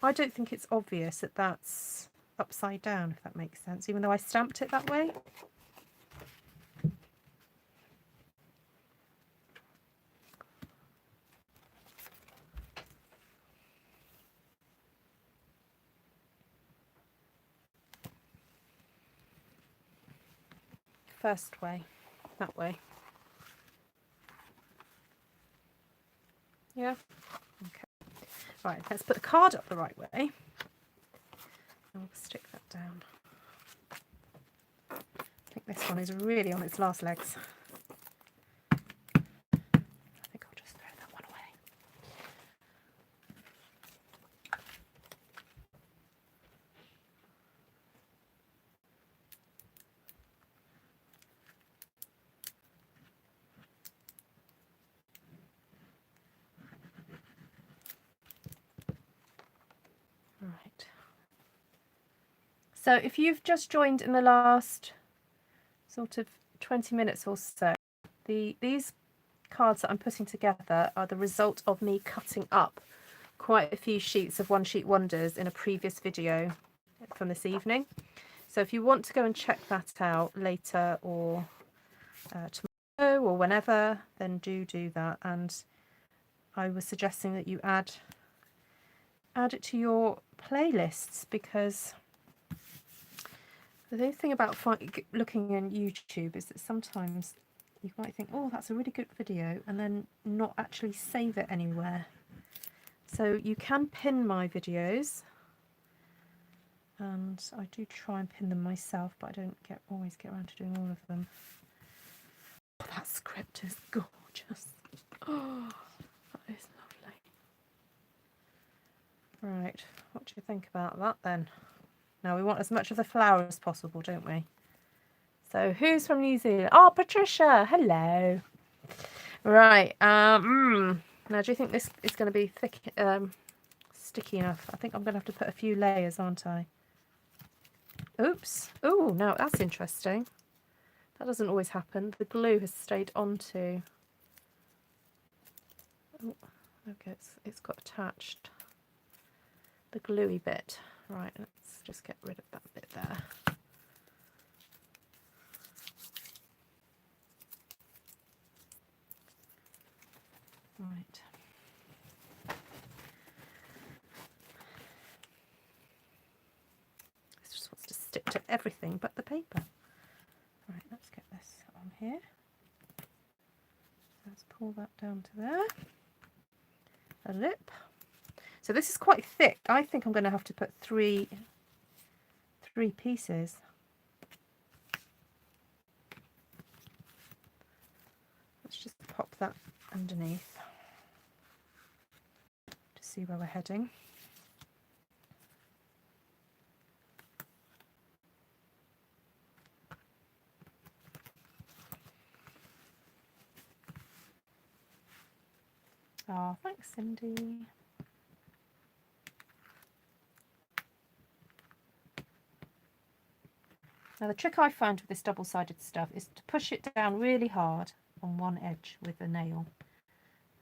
I don't think it's obvious that that's upside down, if that makes sense, even though I stamped it that way. First way, that way. Yeah, okay. Right, let's put the card up the right way. And we'll stick that down. I think this one is really on its last legs. I think I'll just throw that one away. Right. So if you've just joined in the last sort of 20 minutes or so, these cards that I'm putting together are the result of me cutting up quite a few sheets of One Sheet Wonders in a previous video from this evening. So if you want to go and check that out later or tomorrow or whenever, then do that. And I was suggesting that you add it to your playlists, because the only thing about looking on YouTube is that sometimes you might think, oh, that's a really good video, and then not actually save it anywhere. So you can pin my videos, and I do try and pin them myself, but I don't always get around to doing all of them. Oh, that script is gorgeous. Oh, that is lovely. Right, what do you think about that then? Now we want as much of the flower as possible, don't we? So who's from New Zealand? Oh, Patricia, hello. Right, now do you think this is going to be thick, sticky enough. I think I'm going to have to put a few layers, aren't I? Oops. Oh, now that's interesting. That doesn't always happen. The glue has stayed onto. Oh, okay, it's got attached. The gluey bit. Right, let's just get rid of that bit there. Right. This just wants to stick to everything but the paper. Right, let's get this on here. Let's pull that down to there. A lip. So this is quite thick. I think I'm going to have to put three pieces. Let's just pop that underneath to see where we're heading. Oh, thanks, Cindy. Now the trick I found with this double-sided stuff is to push it down really hard on one edge with a nail,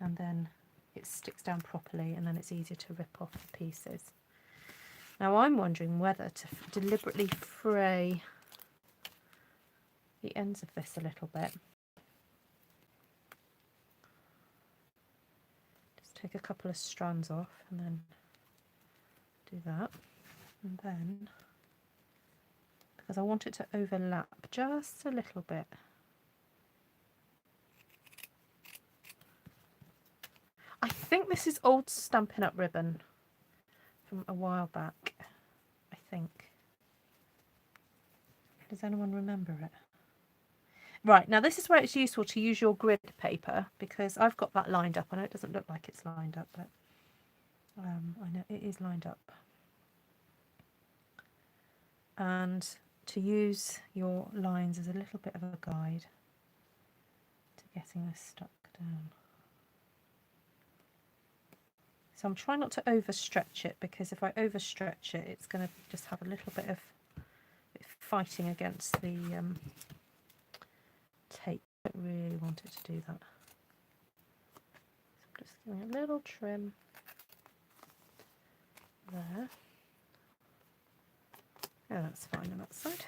and then it sticks down properly, and then it's easier to rip off the pieces. Now I'm wondering whether to deliberately fray the ends of this a little bit. Just take a couple of strands off and then do that, and then, because I want it to overlap just a little bit. I think this is old Stampin' Up ribbon from a while back, I think. Does anyone remember it? Right, now this is where it's useful to use your grid paper, because I've got that lined up. I know it doesn't look like it's lined up, but I know it is lined up. And to use your lines as a little bit of a guide to getting this stuck down. So I'm trying not to overstretch it, because if I overstretch it, it's going to just have a little bit of fighting against the tape. I don't really want it to do that. So I'm just giving a little trim there. Yeah, that's fine on that side.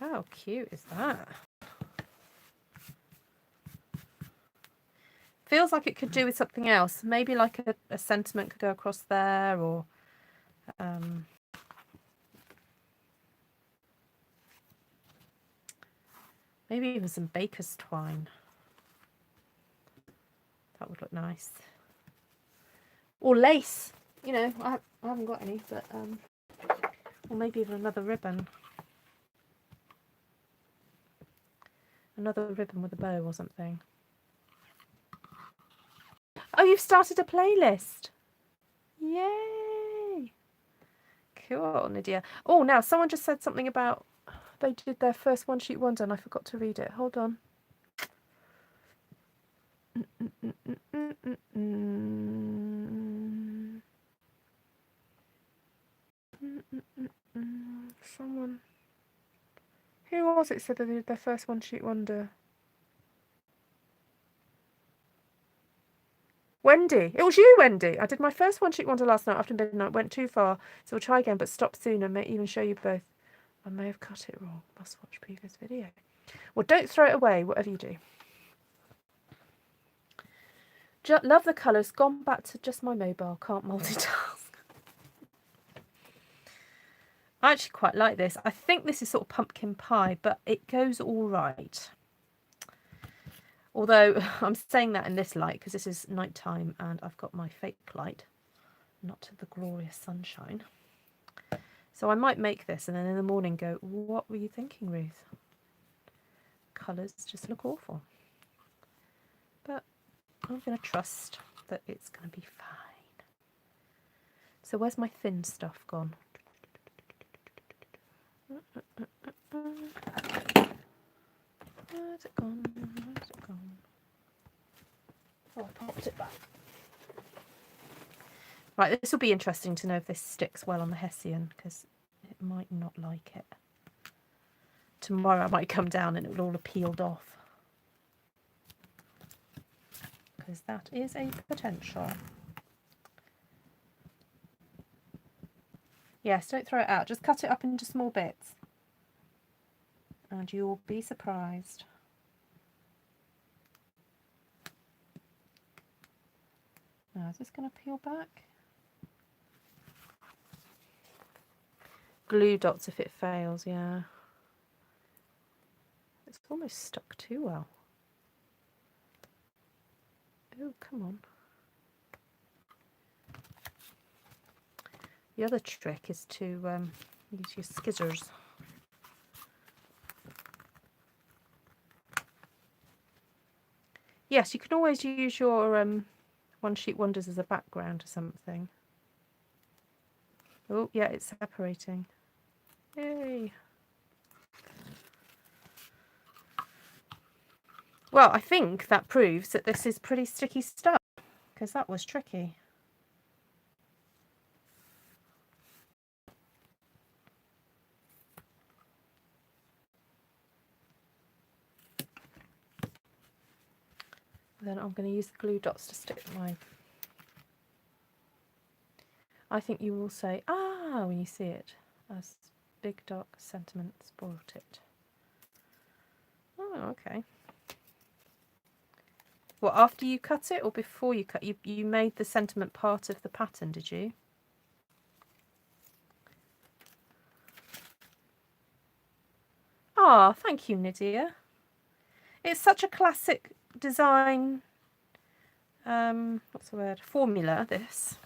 How cute is that? Feels like it could do with something else. Maybe like a sentiment could go across there, or maybe even some baker's twine. That would look nice. Or lace. You know, I haven't got any, but or maybe even another ribbon. Another ribbon with a bow or something. Oh, you've started a playlist. Yay! Cool, Nydia. Oh, now someone just said something about they did their first one sheet wonder and I forgot to read it. Hold on. Someone. Who was it said they did their first one sheet wonder? Wendy. It was you, Wendy. I did my first one sheet wonder last night after midnight. Went too far, so we'll try again, but stop sooner. May even show you both. I may have cut it wrong. Must watch previous video. Well, don't throw it away, whatever you do. Love the colours. Gone back to just my mobile. Can't multitask. I actually quite like this. I think this is sort of pumpkin pie, but it goes all right. Although I'm saying that in this light because this is nighttime and I've got my fake light, not the glorious sunshine. So I might make this and then in the morning go, what were you thinking, Ruth? Colours just look awful. But I'm going to trust that it's going to be fine. So where's my thin stuff gone? Where's it gone? Where's it gone? Oh, I popped it back. Right, this will be interesting to know if this sticks well on the Hessian, because it might not like it. Tomorrow I might come down and it will all have peeled off. Because that is a potential. Yes, don't throw it out. Just cut it up into small bits. And you'll be surprised. Now, is this going to peel back? Glue dots if it fails, yeah. It's almost stuck too well. Oh, come on. The other trick is to use your scissors. Yes, you can always use your One Sheet Wonders as a background or something. Oh, yeah, it's separating. Yay. Well, I think that proves that this is pretty sticky stuff, because that was tricky. Then I'm going to use the glue dots to stick my... I think you will say, ah, when you see it, as big dark sentiment spoilt it. Oh, okay. Well, after you cut it or before you cut? You made the sentiment part of the pattern, did you? Ah, thank you, Nydia. It's such a classic design, what's the word, formula, this.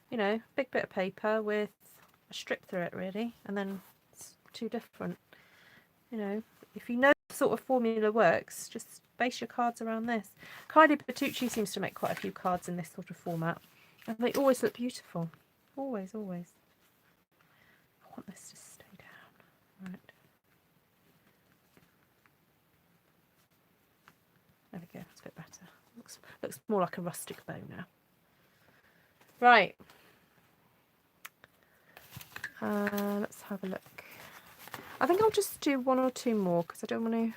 You know, big bit of paper with a strip through it, really, and then it's two different. You know, if you know the sort of formula works, just base your cards around this. Kylie Bertucci seems to make quite a few cards in this sort of format, and they always look beautiful. Always, always. I want this to stay down. Right. There we go, that's a bit better. Looks more like a rustic bow now. Right. Let's have a look. I think I'll just do one or two more because I don't want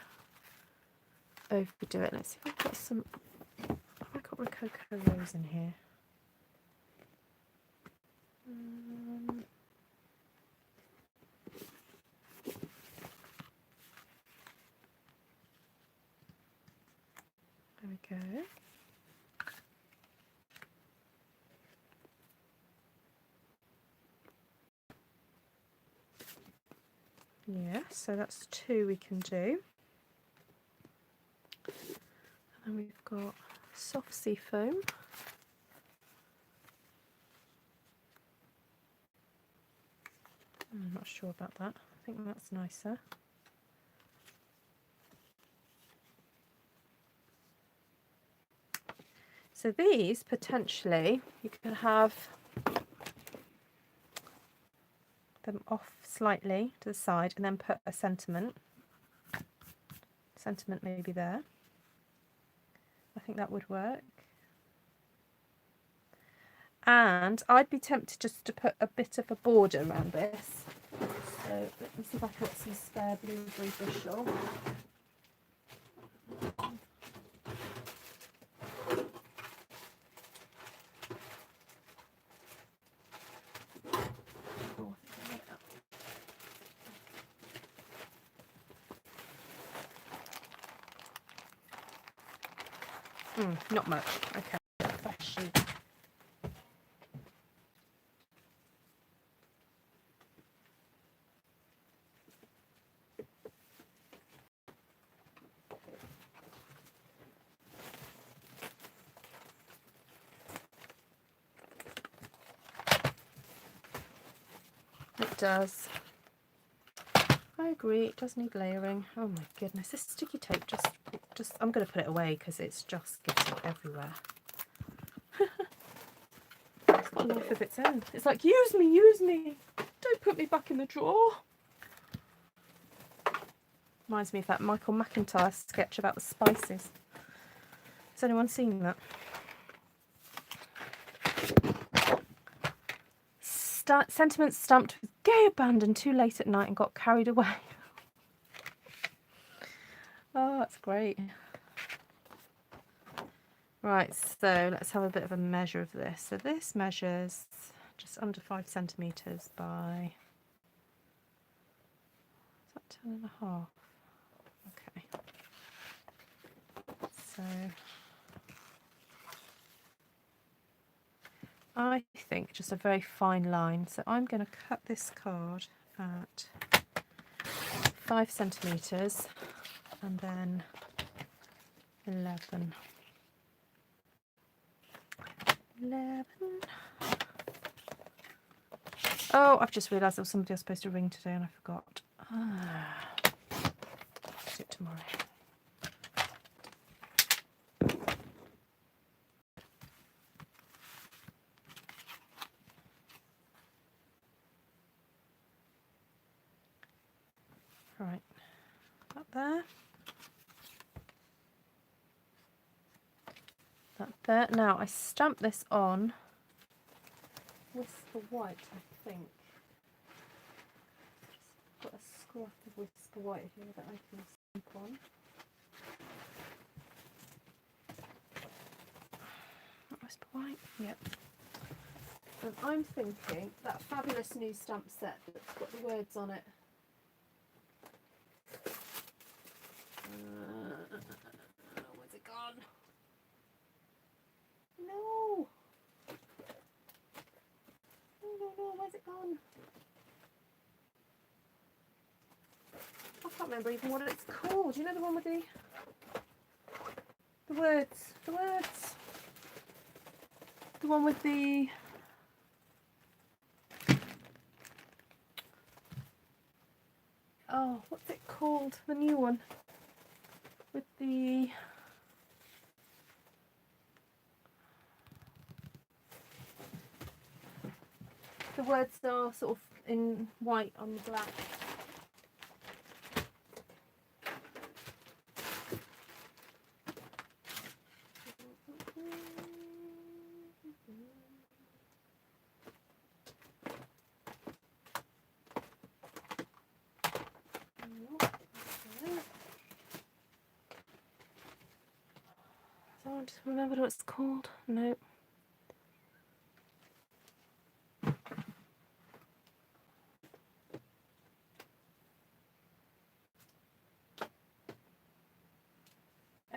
to overdo it. Let's see if I've got some... I've got Rococo Rose in here. There we go. Yeah, so that's two we can do. And then we've got soft sea foam. I'm not sure about that. I think that's nicer. So these, potentially, you can have them off slightly to the side and then put a sentiment. Sentiment maybe there. I think that would work. And I'd be tempted just to put a bit of a border around this. So let me see if I can get some spare blueberry bushel. Not much. Okay. Fresh sheet. It does. I agree, it does need layering. Oh my goodness, this sticky tape just I'm going to put it away because it's just getting everywhere. It's got a life of its own. It's like, use me, don't put me back in the drawer. Reminds me of that Michael McIntyre sketch about the spices. Has anyone seen that? sentiments stamped with gay abandon too late at night and got carried away. Oh, that's great. Right, so let's have a bit of a measure of this. So this measures just under 5 centimetres by, is that 10.5? Okay. So I think just a very fine line. So I'm going to cut this card at 5 centimetres and then 11. Oh, I've just realised there was somebody I was supposed to ring today and I forgot. I'll do it tomorrow. Right, up there. That there. Now I stamp this on with the white, I think. Just got a scrap of Whisper White here that I can stamp on. Not Whisper White? Yep. And I'm thinking that fabulous new stamp set that's got the words on it. Where's it gone? No! No, where's it gone? I can't remember even what it's called. You know the one with the words? The words? The one with the... Oh, what's it called? The new one. With the... The words are sort of in white on the black. I just remember what it's called. No.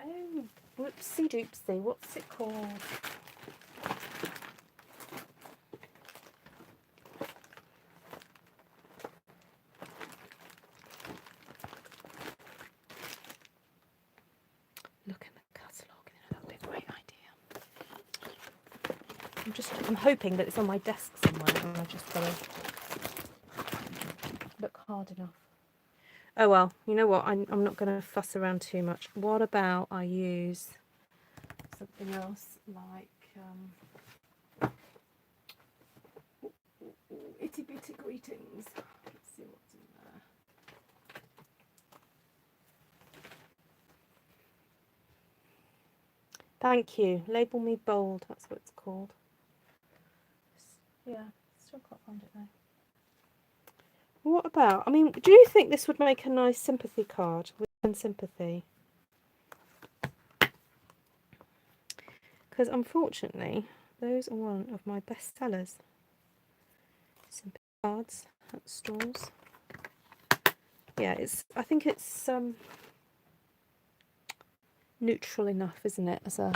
Oh, whoopsie doopsie. What's it called? Look in the catalogue. That would be a great idea. I'm hoping that it's on my desk somewhere and I've just got to look hard enough. Oh well, you know what? I'm not going to fuss around too much. What about I use something else like itty bitty greetings. Let's see what's in there. Thank you. Label me bold. That's what it's called. Yeah, still can't find it though. What about, I mean, do you think this would make a nice sympathy card with Sympathy? Because unfortunately, those are one of my best sellers. Sympathy cards at stores. Yeah, I think it's neutral enough, isn't it, as a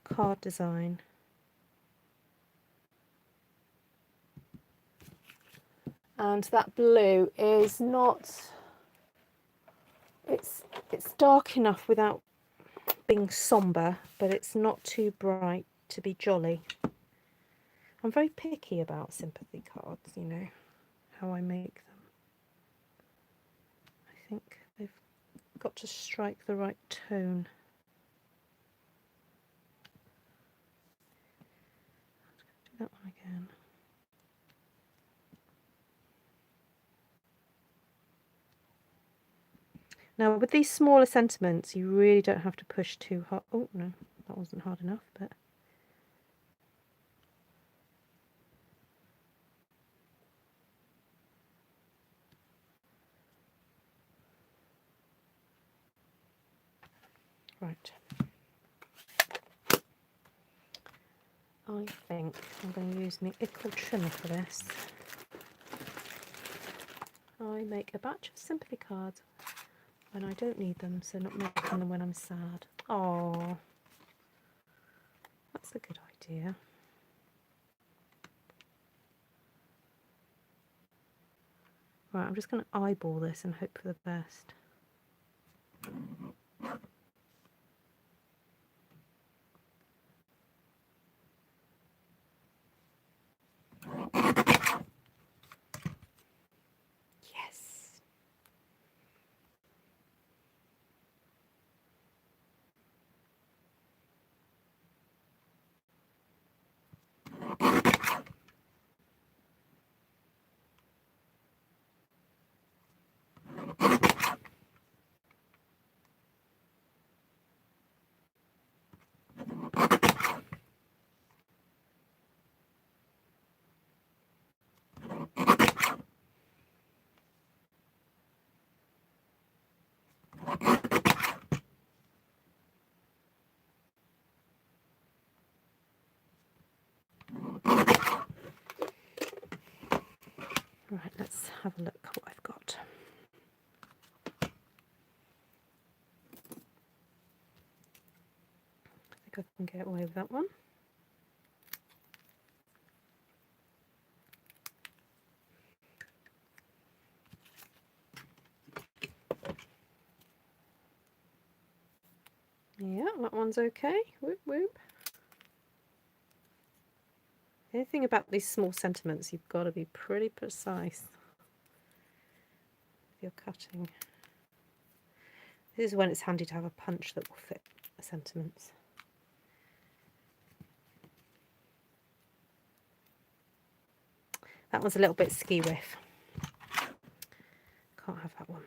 card design. And that blue is not, it's dark enough without being sombre, but it's not too bright to be jolly. I'm very picky about sympathy cards, you know, how I make them. I think they've got to strike the right tone. Do that one again. Now with these smaller sentiments, you really don't have to push too hard. Oh no, that wasn't hard enough, but Right. I think I'm going to use my ickle trimmer for this. I make a batch of sympathy cards when I don't need them, so not making them when I'm sad. Oh, that's a good idea. Right, I'm just going to eyeball this and hope for the best. Yes. Right, let's have a look what I've got. I think I can get away with that one. Yeah, that one's okay. Whoop whoop. The thing about these small sentiments, you've got to be pretty precise if you're cutting. This is when it's handy to have a punch that will fit the sentiments. That one's a little bit ski-whiff. Can't have that one.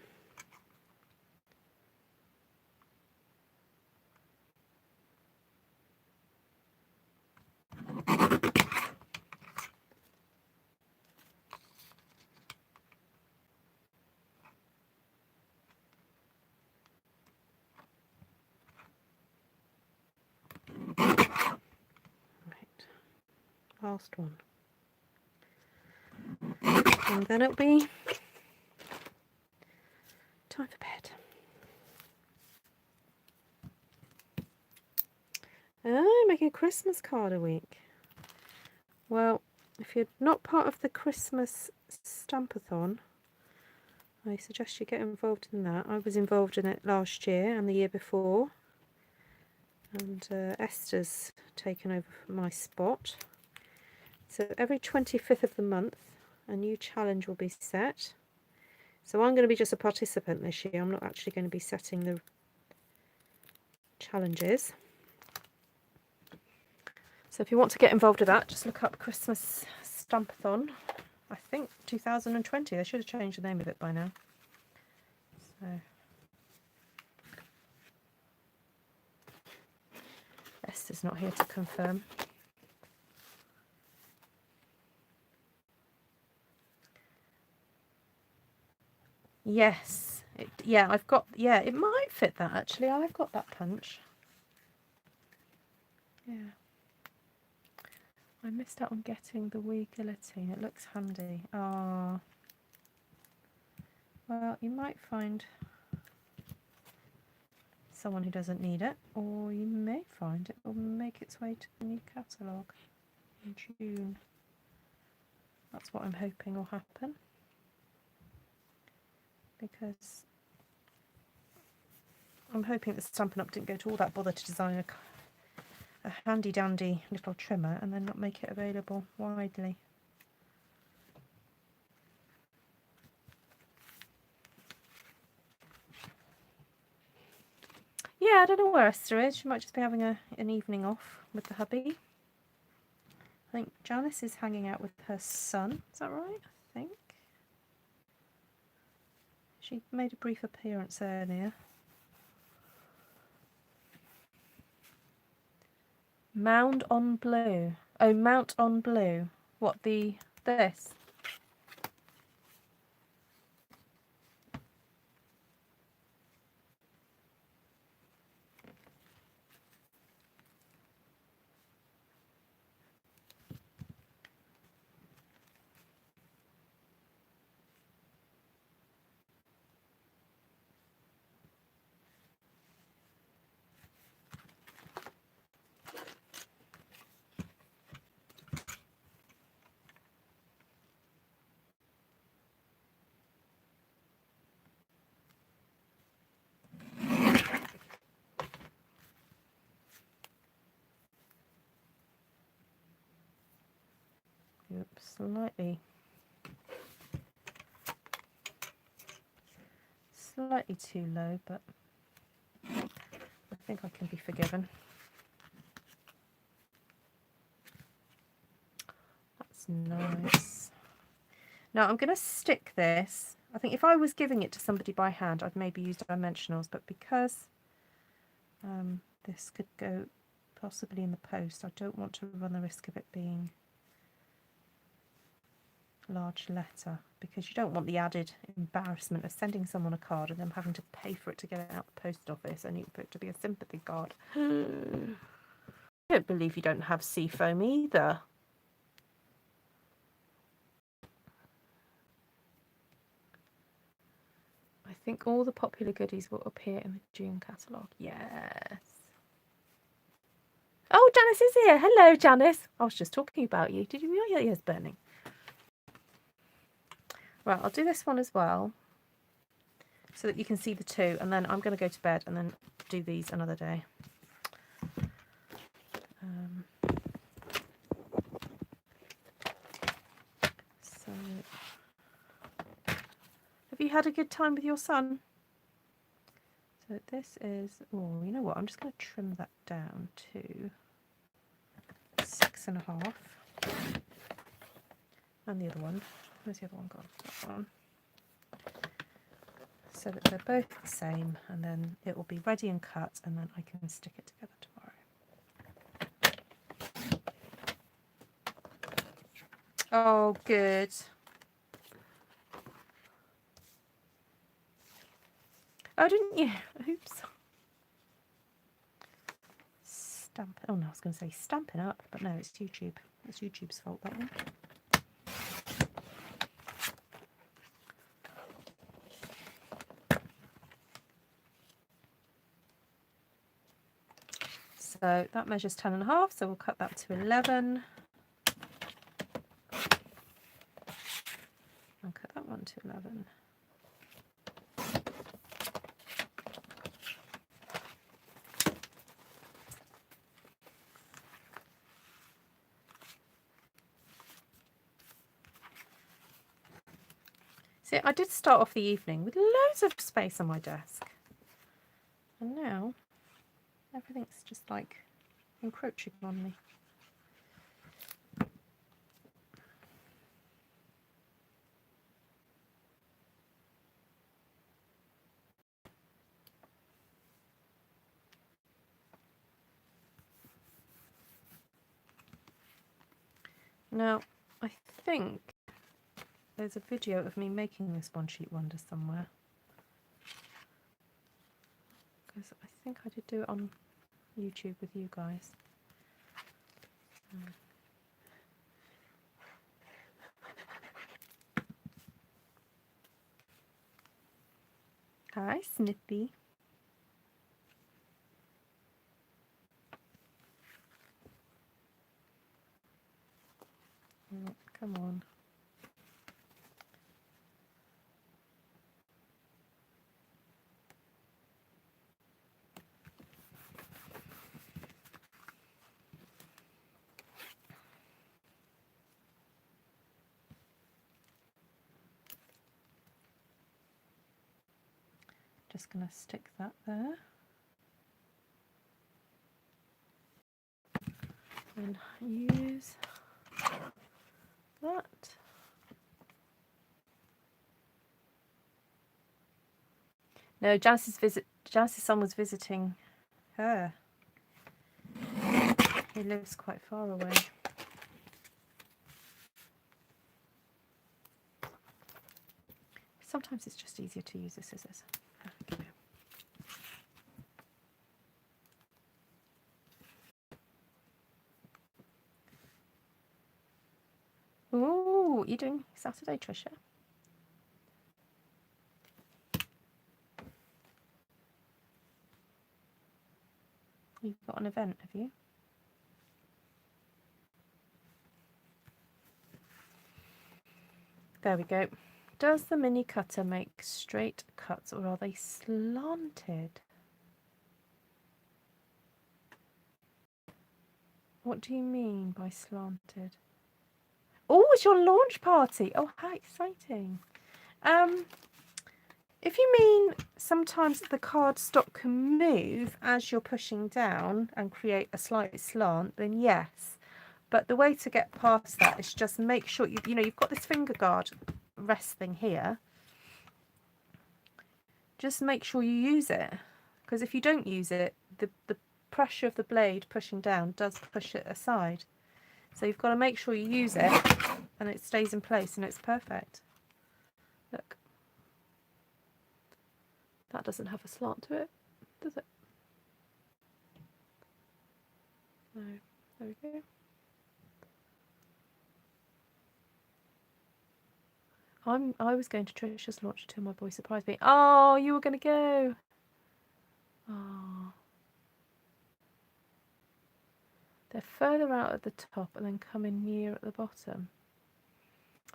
Right, last one. And then it'll be time for bed. Oh, making a Christmas card a week. Well, if you're not part of the Christmas Stampathon, I suggest you get involved in that. I was involved in it last year and the year before. And Esther's taken over my spot. So every 25th of the month, a new challenge will be set. So I'm going to be just a participant this year. I'm not actually going to be setting the challenges. So if you want to get involved with that, just look up Christmas Stampathon. I think 2020. They should have changed the name of it by now. So Esther's not here to confirm. Yes. Yeah, I've got, yeah, it might fit that actually. I've got that punch. Yeah. I missed out on getting the wee guillotine. It looks handy. Ah. Well, you might find someone who doesn't need it, or you may find it will make its way to the new catalogue in June. That's what I'm hoping will happen. Because I'm hoping that Stampin' Up! Didn't go to all that bother to design a handy dandy little trimmer and then not make it available widely. Yeah, I don't know where Esther is. She might just be having an evening off with the hubby. I think Janice is hanging out with her son. Is that right? I think. She made a brief appearance earlier. Mound on Blue. Oh, Mount on Blue. What, this? slightly too low, but I think I can be forgiven. That's nice. Now I'm going to stick this. I think if I was giving it to somebody by hand, I'd maybe use dimensionals, but because this could go possibly in the post, I don't want to run the risk of it being large letter, because you don't want the added embarrassment of sending someone a card and them having to pay for it to get it out the post office, only for it to be a sympathy card. I don't believe you don't have seafoam either. I think all the popular goodies will appear in the June catalogue. Yes. Oh, Janice is here. Hello, Janice. I was just talking about you. Did you know your ears burning? Right, I'll do this one as well, so that you can see the two, and then I'm going to go to bed and then do these another day. So, have you had a good time with your son? So this is, oh, you know what? I'm just going to trim that down to 6.5. And the other one, where's the other one gone? That one. So that they're both the same, and then it will be ready and cut, and then I can stick it together tomorrow. Oh, good. Oh, didn't you? Oops. Stamp. Oh no, I was going to say Stampin' Up, but no, it's YouTube. It's YouTube's fault, that one. So that measures 10.5, so we'll cut that to 11. I'll cut that one to 11. See, I did start off the evening with loads of space on my desk. And now everything's just like encroaching on me. Now, I think there's a video of me making this one sheet wonder somewhere. Because I think I did do it on YouTube with you guys. Hi, Snippy. Come on. Just going to stick that there. And use that. No, Janice's son was visiting her. He lives quite far away. Sometimes it's just easier to use the scissors. Okay. Ooh, you doing Saturday, Trisha? You've got an event, have you? There we go. Does the mini cutter make straight cuts, or are they slanted? What do you mean by slanted? Oh, it's your launch party. Oh, how exciting. If you mean sometimes the cardstock can move as you're pushing down and create a slight slant, then yes. But the way to get past that is just make sure you know you've got this finger guard rest thing here. Just make sure you use it, because if you don't use it, the pressure of the blade pushing down does push it aside. So you've got to make sure you use it and it stays in place and it's perfect. Look. That doesn't have a slant to it, does it? No. There we go. I was going to Trisha's launch until my boy surprised me. Oh, you were going to go. Oh. They're further out at the top and then come in near at the bottom.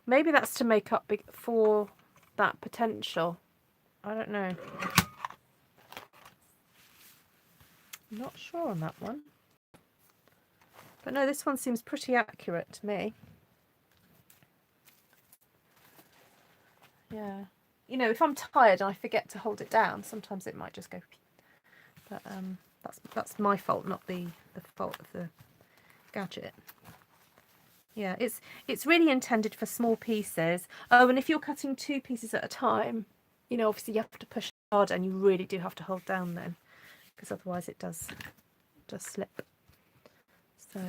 Maybe that's to make up for that potential. I don't know. I'm not sure on that one. But no, this one seems pretty accurate to me. Yeah. You know, if I'm tired and I forget to hold it down, sometimes it might just go. But that's my fault, not the fault of the gadget. Yeah, it's really intended for small pieces. Oh, and if you're cutting 2 pieces at a time, you know, obviously you have to push hard and you really do have to hold down then, because otherwise it does slip. So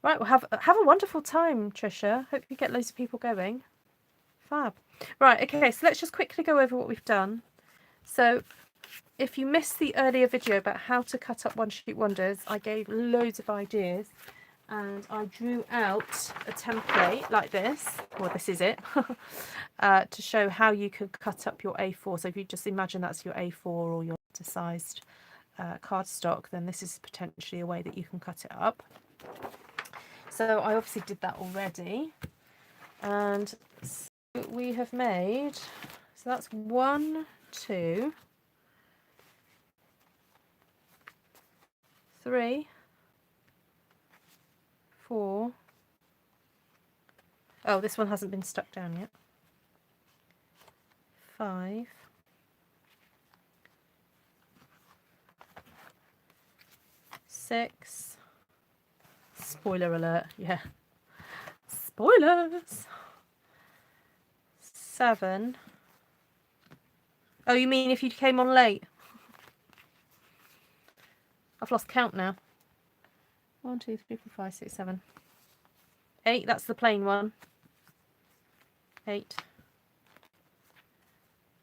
right, well have a wonderful time, Trisha. Hope you get loads of people going. Fab. Right, okay, so let's just quickly go over what we've done. So if you missed the earlier video about how to cut up one sheet wonders, I gave loads of ideas and I drew out a template like this, well this is it, to show how you could cut up your A4. So if you just imagine that's your A4 or your sized cardstock, then this is potentially a way that you can cut it up. So I obviously did that already, and so we have made, so that's 1, 2, 3, 4. Oh, this one hasn't been stuck down yet. 5. 6. Spoiler alert, yeah. Spoilers. 7. Oh, you mean if you came on late? I've lost count now. 1, 2, 3, 4, 5, 6, 7. 8, that's the plain one. 8.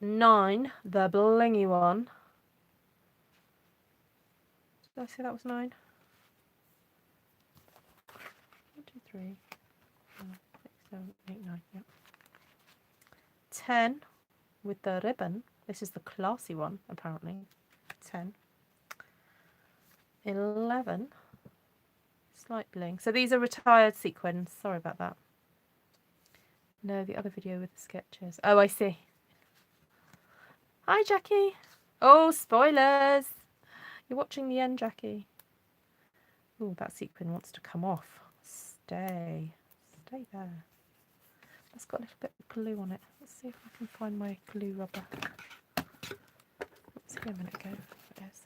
9, the blingy one. Did I say that was 9? 1, 2, 3, 4, 6, 7, 8, 9. Yep. 10 with the ribbon. This is the classy one, apparently. 10. 11. Slight bling. So these are retired sequins. Sorry about that. No, the other video with the sketches. Oh, I see. Hi, Jackie. Oh, spoilers. You're watching the end, Jackie. Oh, that sequin wants to come off. Stay. Stay there. That's got a little bit of glue on it. Let's see if I can find my glue rubber. Oops, here a minute ago. There it is.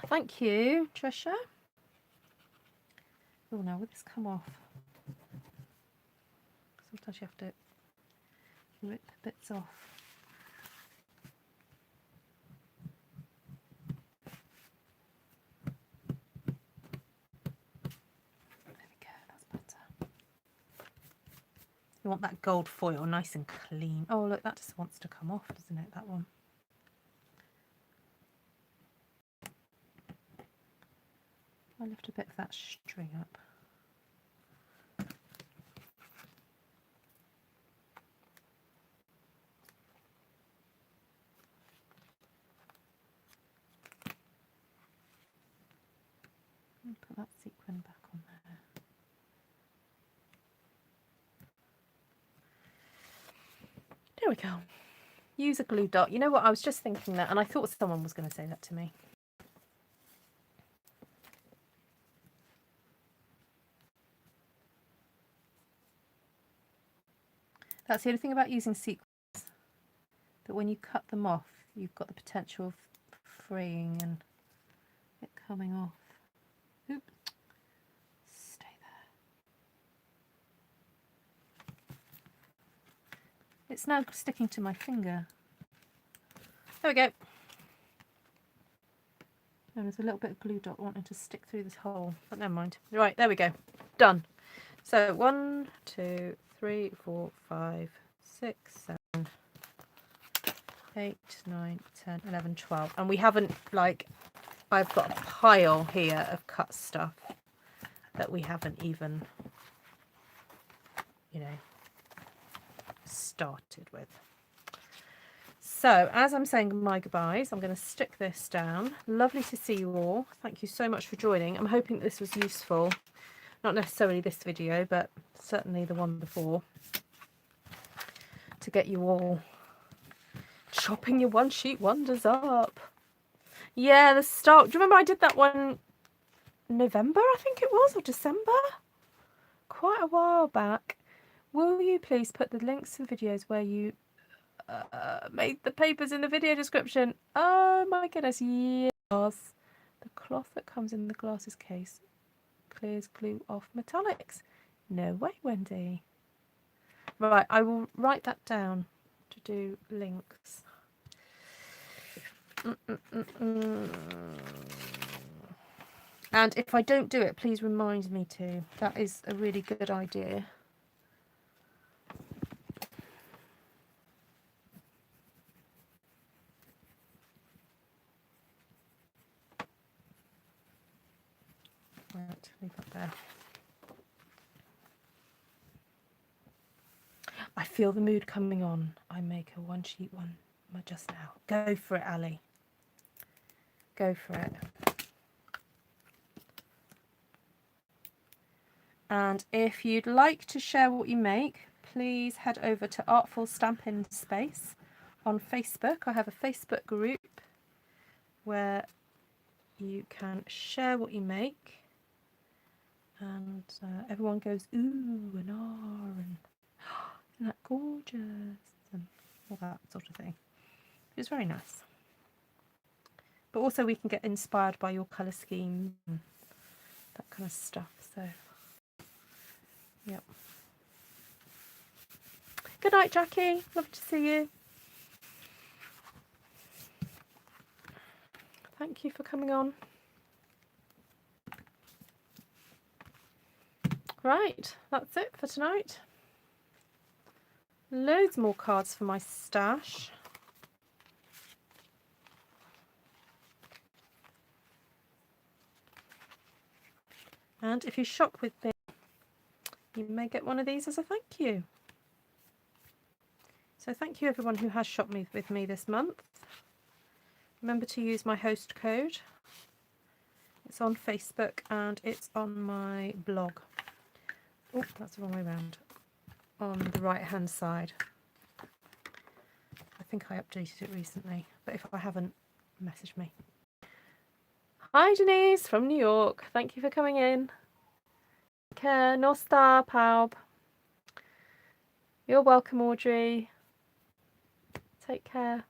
Thank you, Trisha. Oh, now will this come off? Sometimes you have to rip bits off. There we go, that's better. You want that gold foil nice and clean. Oh, look, that just wants to come off, doesn't it, that one? I'll lift a bit of that string up. And put that sequin back on There we go. Use a glue dot. You know what, I was just thinking that, and I thought someone was going to say that to me. That's the only thing about using sequins, that when you cut them off, you've got the potential of fraying and it coming off. Oop. Stay there. It's now sticking to my finger. There we go. And there's a little bit of glue dot wanting to stick through this hole, but never mind. Right, there we go. Done. So 1, 2, 3, 4, 5, 6, 7, 8, 9, 10, 11, 12. And we haven't, like, I've got a pile here of cut stuff that we haven't even, you know, started with. So as I'm saying my goodbyes, I'm going to stick this down. Lovely to see you all. Thank you so much for joining. I'm hoping this was useful. Not necessarily this video, but certainly the one before, to get you all chopping your one sheet wonders up. Yeah, the start. Do you remember I did that one November, I think it was, or December? Quite a while back. Will you please put the links to the videos where you made the papers in the video description? Oh my goodness, yes. The cloth that comes in the glasses case clears glue off metallics. No way, Wendy. Right, I will write that down to do links. And if I don't do it, please remind me to. That is a really good idea. Right, leave that there. I feel the mood coming on. I make a one sheet one just now. Go for it, Ali. Go for it. And if you'd like to share what you make, please head over to Artful Stampin Space on Facebook. I have a Facebook group where you can share what you make, and everyone goes ooh and ah and isn't that gorgeous and all that sort of thing. It's very nice. But also we can get inspired by your colour scheme and that kind of stuff. So, yep. Good night, Jackie. Love to see you. Thank you for coming on. Right, that's it for tonight. Loads more cards for my stash. And if you shop with me, you may get one of these as a thank you. So thank you everyone who has shopped with me this month. Remember to use my host code. It's on Facebook and it's on my blog. Oh, that's the wrong way around. On the right hand side. I think I updated it recently, but if I haven't, message me. Hi Denise from New York. Thank you for coming in. Take care. Nosta Paub. You're welcome, Audrey. Take care.